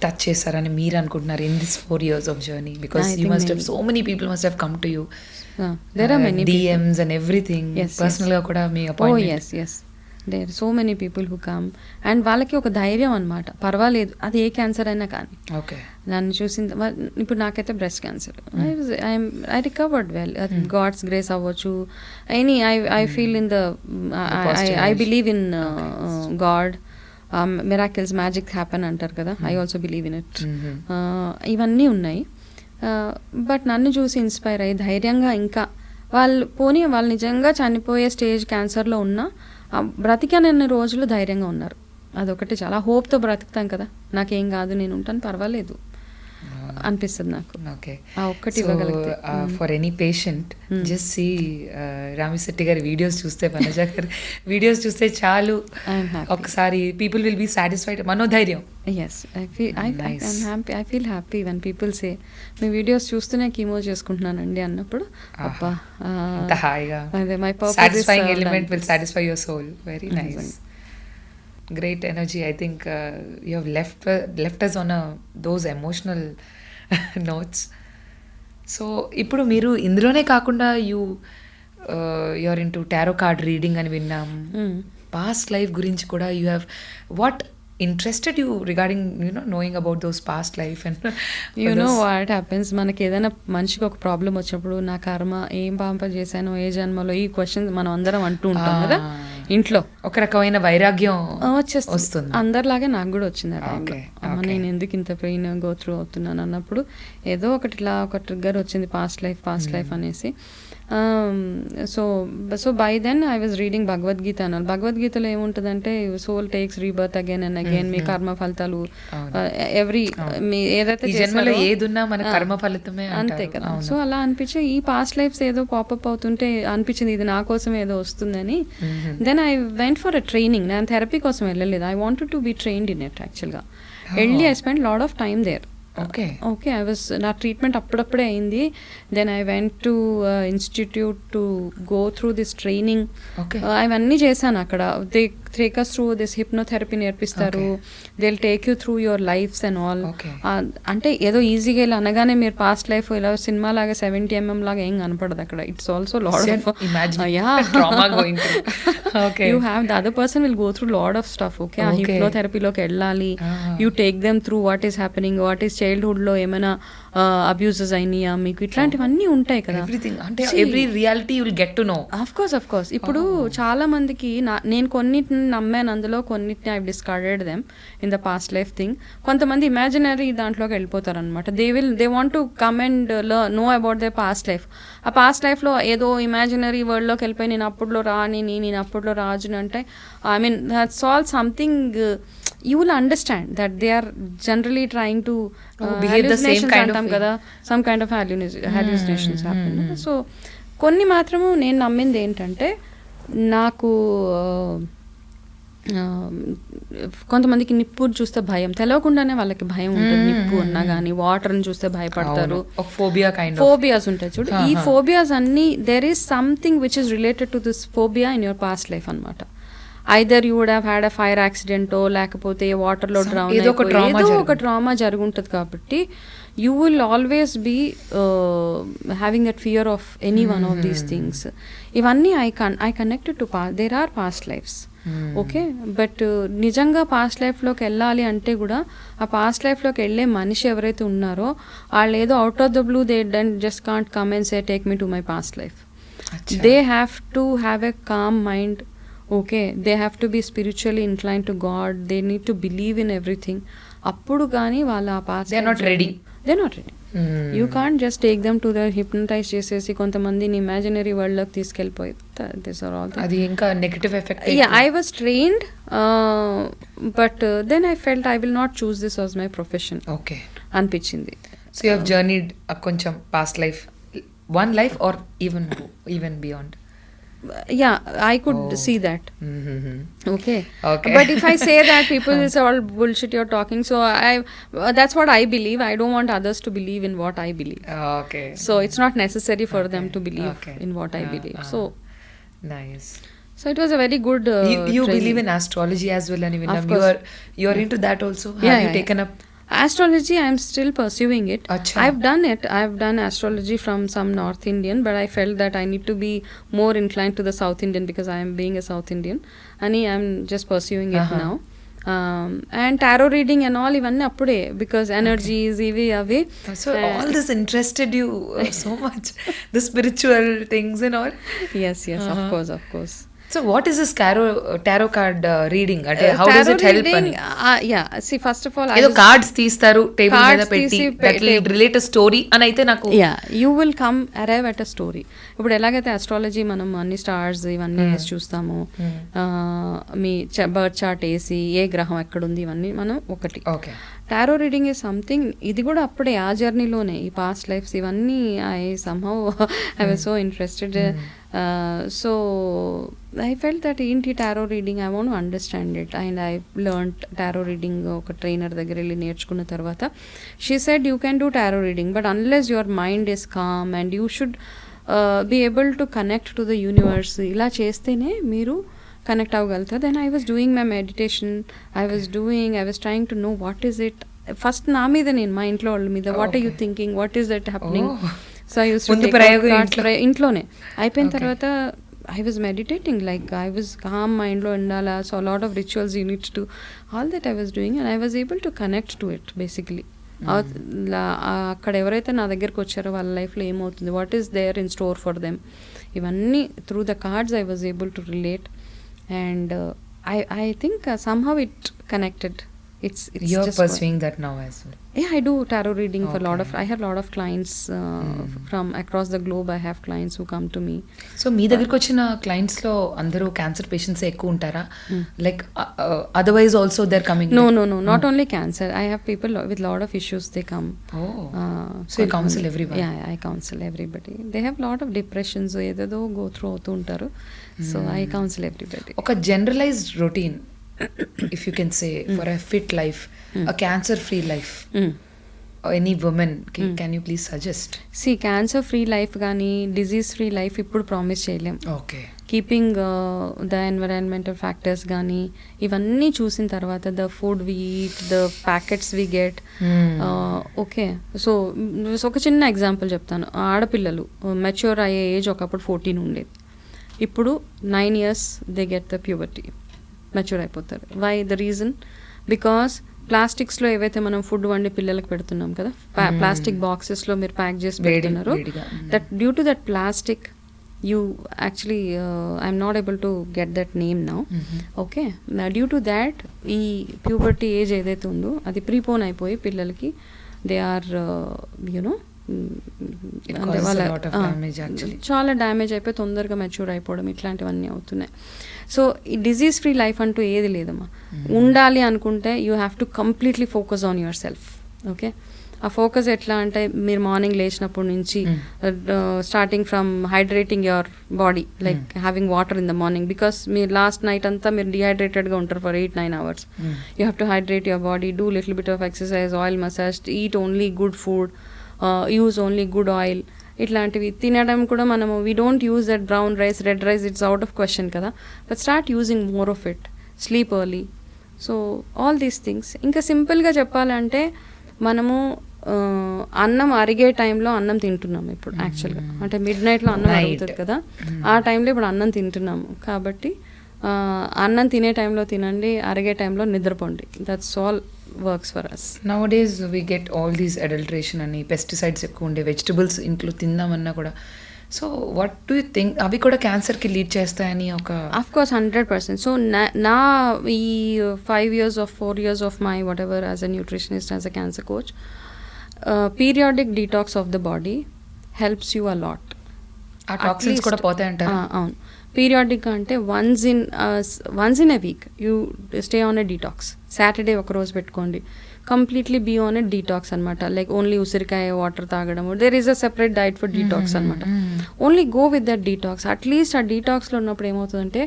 touch చేశారని మీరు అనుకుంటున్నారు in this 4 years of journey? Because you must have, so many people must have come to you. There are many DMs people. and everything. Yes, personal గా కూడా మీ appointment. Oh yes. There are so many people who come, and వాళ్ళకి ఒక ధైర్యం అనమాట, పర్వాలేదు అది ఏ cancer అయినా కానీ. ఓకే, నన్ను చూసిన ఇప్పుడు నాకైతే breast cancer, I recovered well, god's grace అవ్వచ్చు, I feel in the, I believe in god, miracles, magic happen అంటారు కదా, I also believe in it. ఇవన్నీ ఉన్నాయి. బట్ నన్ను చూసి ఇన్స్పైర్ అయ్యి ధైర్యంగా, ఇంకా వాళ్ళు నిజంగా చనిపోయే స్టేజ్ క్యాన్సర్లో ఉన్నా బ్రతికానన్ని రోజులు ధైర్యంగా ఉన్నారు. అదొకటి చాలా హోప్తో బ్రతుకుతాం కదా, నాకేం కాదు, నేను ఉంటాను, పర్వాలేదు అనిపిస్తుంది నాకు. ఓకే, ఆ ఒక్కటి ఇవ్వగలిగితే. For any patient just see Ramisetti గారి వీడియోస్ చూస్తే, వనజ గారి వీడియోస్ చూస్తే చాలు, ఒకసారి పీపుల్ విల్ బీ సాటిస్ఫైడ్, మనోధైర్యం. Yes, I feel happy when people say మీ వీడియోస్ చూస్తూనే కీమో చేసుకుంటున్నానండి అన్నప్పుడు, అబ్బా హాయిగా, అదే my purpose, satisfying element will satisfy your soul. Very nice, great energy. I think you have left us on those emotional notes. So ఇప్పుడు మీరు ఇందులోనే కాకుండా you're into tarot card reading అని విన్నాం. Past life గురించి కూడా you have, what interested you regarding knowing about those past life and what happens, మనకి ఏదైనా మనిషికి ఒక ప్రాబ్లం వచ్చినప్పుడు, నా కర్మ ఏం పాపం చేశాను ఏ జన్మలో, ఈ క్వశ్చన్స్ మనం అందరం అంటూ ఉంటాం కదా ఇంట్లో. ఒక రకమైన వైరాగ్యం వస్తుంది, అందరిలాగే నాకు కూడా వచ్చింది ఆ టైంలో. నేను ఎందుకు ఇంత పెయిన్ గో త్రూ అవుతున్నాను అన్నప్పుడు ఏదో ఒకటి ఇలా ఒక ట్రిగ్గర్ వచ్చింది, పాస్ట్ లైఫ్ అనేసి. So by then I was reading Bhagavad Gita అన్నారు. భగవద్గీతలో ఏముంటుందంటే, soul takes rebirth again and again, మీ కర్మ ఫలితాలు ఎవ్రీ, మీ ఏదైతే జన్మలో ఏదున్నా మన కర్మ ఫలితమే, అంతే కదా. సో అలా అనిపించి ఈ పాస్ట్ లైఫ్స్ ఏదో పాపప్ అవుతుంటే అనిపించింది ఇది నా కోసం ఏదో వస్తుందని. Then I went for a training. నేను థెరపీ కోసం వెళ్ళలేదు, I wanted to be trained in it యాక్చువల్గా. వెళ్ళి I spend lot of time there. Okay, I was, నా ట్రీట్మెంట్ అప్పుడప్పుడే అయింది. Then I went to institute to go through this training. అవన్నీ చేశాను అక్కడ. They take us through this hypnotherapy నేర్పిస్తారు. they'll take you through your lives and all. అంటే ఏదో ఈజీగా ఇలా అనగానే మీరు పాస్ట్ లైఫ్ ఇలా సినిమా లాగా 70mm లాగా ఏం కనపడదు అక్కడ. It's also lot of trauma going through. You have the other person will go through lot of stuff. Okay, ఆ హిప్నోథెరపీలోకి వెళ్ళాలి. You take them through what is happening, what is childhood లో ఏమైనా abuses అయినాయా మీకు, ఇట్లాంటివన్నీ ఉంటాయి కదా. అంటే every reality you will get to know. Of course ఇప్పుడు చాలా మందికి నేను కొన్నిటిని నమ్మాను, అందులో కొన్నిటిని I discarded them in the past life thing. కొంతమంది ఇమాజినరీ దాంట్లోకి వెళ్ళిపోతారు అనమాట. They want to come and know about they past life. ఆ పాస్ట్ లైఫ్లో ఏదో ఇమాజినరీ వరల్డ్లోకి వెళ్ళిపోయి నేను అప్పుడులో రాని, నేను అప్పుడులో రాజుని అంటే, I mean that's all something. You will understand that they are generally trying to behave the same kind of kada, some kind of hallucinations happen. So కొన్ని మాత్రము నేను నమ్మింది ఏంటంటే, నాకు కొంతమందికి నిప్పు చూస్తే భయం, తెలియకుండానే వాళ్ళకి భయం ఉంటుంది. నిప్పు అన్నా కానీ వాటర్ని చూస్తే భయపడతారు. ఫోబియాస్ ఉంటాయి చూడు. ఈ ఫోబియాస్ అన్ని, there is something which is related to this phobia in your past life అనమాట. Either you would have had a fire యాక్సిడెంటో, లేకపోతే వాటర్లో డ్రౌన్ ఏదో ఒక ట్రామా జరుగుంటుంది. కాబట్టి you will always be having that fear of any one of these things. ఇవన్నీ I connected to there are past lives. Okay, but నిజంగా past లైఫ్లోకి వెళ్ళాలి అంటే కూడా ఆ పాస్ట్ లైఫ్లోకి వెళ్ళే మనిషి ఎవరైతే ఉన్నారో వాళ్ళు ఏదో out of the blue they just can't come and say take me to my past life. They have to have a calm mind. Okay they have to be spiritually incline to God, they need to believe in everything. అప్పుడు కానీ వాళ్ళ ఆ past they are not ready. You can't just take them to the hypnotise చేసేసి కొంతమందిని imaginary వరల్డ్లోకి తీసుకెళ్ళిపోయి this are all అది ఇంకా negative effect. I was trained but then I felt I will not choose this was my profession okay అనిపించింది. So you have journeyed కొంచెం past life, one life or even beyond. Yeah, I could see that. Mm-hmm. Okay. Okay. But if I say that, people will say all bullshit you're talking. So that's what I believe. I don't want others to believe in what I believe. Okay. So it's not necessary for them to believe Okay. in what I believe. So nice. So it was a very good. You training. believe in astrology as well, and Of course. you are into that also. Yeah, Have you yeah, taken up? Astrology, I'm still pursuing it. Acha. I've done it. I've done astrology from some North Indian, but I felt that I need to be more inclined to the South Indian because I am being a South Indian. And I'm just pursuing it now. And tarot reading and all, even appude, because energies, ivi avi. So all this interested you so much, the spiritual things and all. Yes, of course. So what is this tarot card reading? How does it help? Yeah, see, first of all, ఏదో cards తీస్తారు table మీద పెట్టి that will relate a story అని అయితే నాకు. Yeah, you will come arrive at a story. ఇప్పుడు ఎలాగైతే astrology మనం అన్ని స్టార్స్ ఇవన్నీ వేసి చూస్తాము, మీ బర్త్ చార్ట్ వేసి ఏ గ్రహం ఎక్కడుంది ఇవన్నీ మనం ఒకటి. Okay. Tarot reading is something, ఇది కూడా అప్పుడే ఆ జర్నీలోనే ఈ పాస్ట్ లైఫ్స్ ఇవన్నీ I somehow I was so interested. So I felt that ఏంటి tarot reading, I want to understand it. And I learned tarot reading ఒక ట్రైనర్ దగ్గర వెళ్ళి నేర్చుకున్న తర్వాత she said you can do tarot reading but unless your mind is calm and you should be able to connect to the universe. ఇలా చేస్తేనే మీరు connect అవ్వగలుగుతారు. Then I was doing my meditation, I was trying to know what is it. First నా మీద నేను, మా ఇంట్లో వాళ్ళ మీద, what are you thinking, what is that happening. So I use ఇంట్లోనే అయిపోయిన తర్వాత I was meditating, like I was calm mindlo undala, so a lot of rituals you need to do, all that I was doing and I was able to connect to it basically. అక్కడ ఎవరైతే నా దగ్గరకు వచ్చారో వాళ్ళ లైఫ్లో ఏమవుతుంది, what is there in store for them, ఇవన్నీ through the cards I was able to relate and I think somehow it connected. It's you're just pursuing that now as well. Yeah, I do tarot reading for I have lot of clients from across the globe. I have clients who come to me. So మీ దగ్గరికి వచ్చిన clients లో అందరూ cancer patients ఎక్కువ ఉంటారా? Like otherwise also they're coming? No, not only cancer. I have people with lot of issues, they come. So you counsel everyone? Yeah, I counsel everybody. They have lot of depressions, ఏదేదో go through అవుతూ ఉంటారు. So I counsel everybody. ఒక generalized routine, if you can say, for a fit life, a cancer free life, any woman, can you please suggest? See, cancer free life gaani disease free life ippudu promise cheyalem. Okay. Keeping the environmental factors gaani ivanni chusin tarvata, the food we eat, the packets we get, okay. So oka chinna example cheptanu. Aadapillalu mature ayye age okappudu 14 undedi, ఇప్పుడు 9 years they get the puberty, mature అయిపోతారు. Why the reason? Because ప్లాస్టిక్స్లో ఏవైతే మనం food వండి పిల్లలకు పెడుతున్నాం కదా, plastic బాక్సెస్లో మీరు ప్యాక్ చేసి పెడుతున్నారు, that due to that plastic you actually I'm not able to get that name now. Okay, due to that ఈ ప్యూబర్టీ ఏజ్ ఏదైతే ఉందో అది ప్రీపోన్ అయిపోయి పిల్లలకి దే ఆర్ యునో చాలా డ్యామేజ్ అయిపోయి తొందరగా మెచ్యూర్ అయిపోవడం, ఇట్లాంటివన్నీ అవుతున్నాయి. సో ఈ డిజీజ్ ఫ్రీ లైఫ్ అంటూ ఏది లేదమ్మా. ఉండాలి అనుకుంటే you have to completely focus on your self. Okay, ఆ ఫోకస్ ఎట్లా అంటే మీరు మార్నింగ్ లేచినప్పటి నుంచి starting from hydrating your body, like having water in the morning, because మీరు లాస్ట్ నైట్ అంతా మీరు డిహైడ్రేటెడ్గా ఉంటారు for 8-9 hours. You have to hydrate your body, do little bit of exercise, oil massage, eat only good food, use only good oil. ఇట్లాంటివి తినడం కూడా మనము we don't use that brown rice, red rice, it's out of question కదా, but start using more of it. Sleep early. So all these things. ఇంకా సింపుల్గా చెప్పాలంటే మనము అన్నం అరిగే టైంలో అన్నం తింటున్నాము ఇప్పుడు యాక్చువల్గా, అంటే మిడ్ నైట్లో అన్నం అరుగుతుంది కదా, ఆ టైంలో ఇప్పుడు అన్నం తింటున్నాము. కాబట్టి అన్నం తినే టైంలో తినండి, అరిగే టైంలో నిద్రపోండి. That's all works for us. Nowadays we get all these adulteration అని, పెస్టిసైడ్స్ ఎక్కువ ఉండే వెజిటబుల్స్ ఇంట్లో తిందామన్నా కూడా so what do you think అవి కూడా క్యాన్సర్కి లీడ్ చేస్తాయని ఒక Of course, 100%. So, na we 5 years or 4 years of my whatever as a nutritionist, as a cancer coach, periodic detox of the body helps you a lot. ఆ toxins కూడా పోతాయి అంటారు. అవును, పీరియాడిక్ అంటే once in a week you stay on a detox. Saturday ఒక రోజు పెట్టుకోండి, completely be on a detox అనమాట. లైక్ ఓన్లీ ఉసిరికాయ వాటర్ తాగడము, there is a separate diet for detox అనమాట. Only go with that detox. At least ఆ డీటాక్స్లో ఉన్నప్పుడు ఏమవుతుందంటే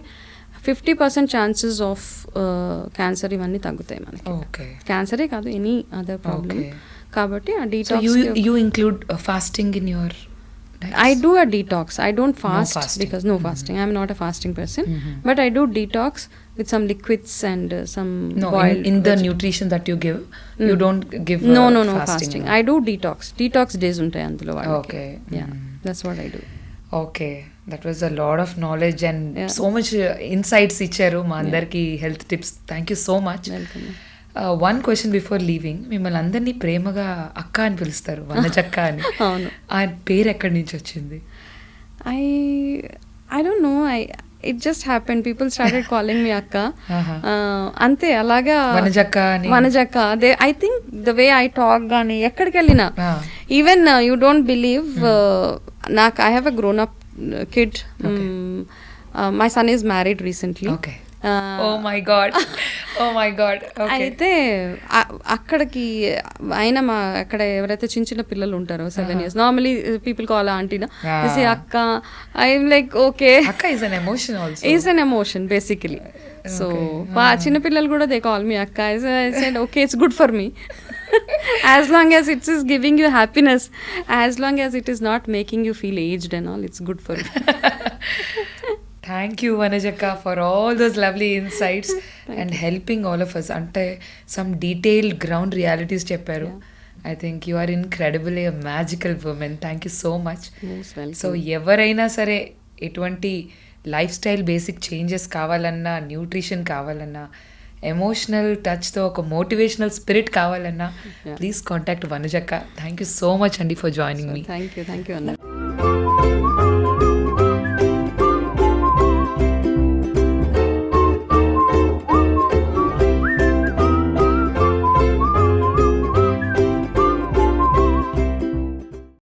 50% ఛాన్సెస్ ఆఫ్ క్యాన్సర్ ఇవన్నీ తగ్గుతాయి మనకి. క్యాన్సరే కాదు, ఎనీ అదర్ ప్రాబ్లమ్. కాబట్టి ఆ detox you include fasting in your I do a detox. I don't fast, because no fasting. I'm not a fasting person, but I do detox with some liquids and some boiled. In the nutrition that you give, you don't give no fasting. I do detox days untai andulo valaki. Okay. Yeah, that's what I do. Okay, that was a lot of knowledge and so much insights icharu ma andarki health tips. Thank you so much. Welcome. One question before leaving, మిమ్మల్ని అందరినీ ప్రేమగా అక్క అని పిలుస్తారు, వనజక్క అని. అవును, ఆ పేరు ఎక్కడి నుంచి వచ్చింది? I don't know. It just happened. People started calling me akka. అంతే, అలాగా వనజక్క. I think the way I talk గానీ ఎక్కడికి వెళ్ళినా, ఈవెన్ you don't believe, నాకు I have a grown up kid. My son is married recently. Okay. Oh my god. అయితే అక్కడికి ఆయన అక్కడ ఎవరైతే చిన్న చిన్న పిల్లలు ఉంటారో 7 years, నార్మలీ పీపుల్ కాల్ ఆంటీనా, అక్క. ఐఎమ్ లైక్ ఓకే, అక్క is an emotion also. is an emotion basically. So చిన్న పిల్లలు కూడా they call me akka. I said okay, it's good for me. As long as it is giving you happiness, as long as it is not making you feel aged and all, it's good for me. Thank you, Vanajaka, for all those lovely insights and helping all of us. Ante some detailed ground realities chepparu. I think you are incredibly a magical woman. Thank you so much. Most welcome. So ఎవరైనా సరే ఎటువంటి lifestyle basic changes కావాలన్నా, nutrition కావాలన్నా, emotional టచ్తో ఒక motivational spirit కావాలన్నా, please contact వనజక్క. Thank you so much అండి for joining me. Thank you, Anna.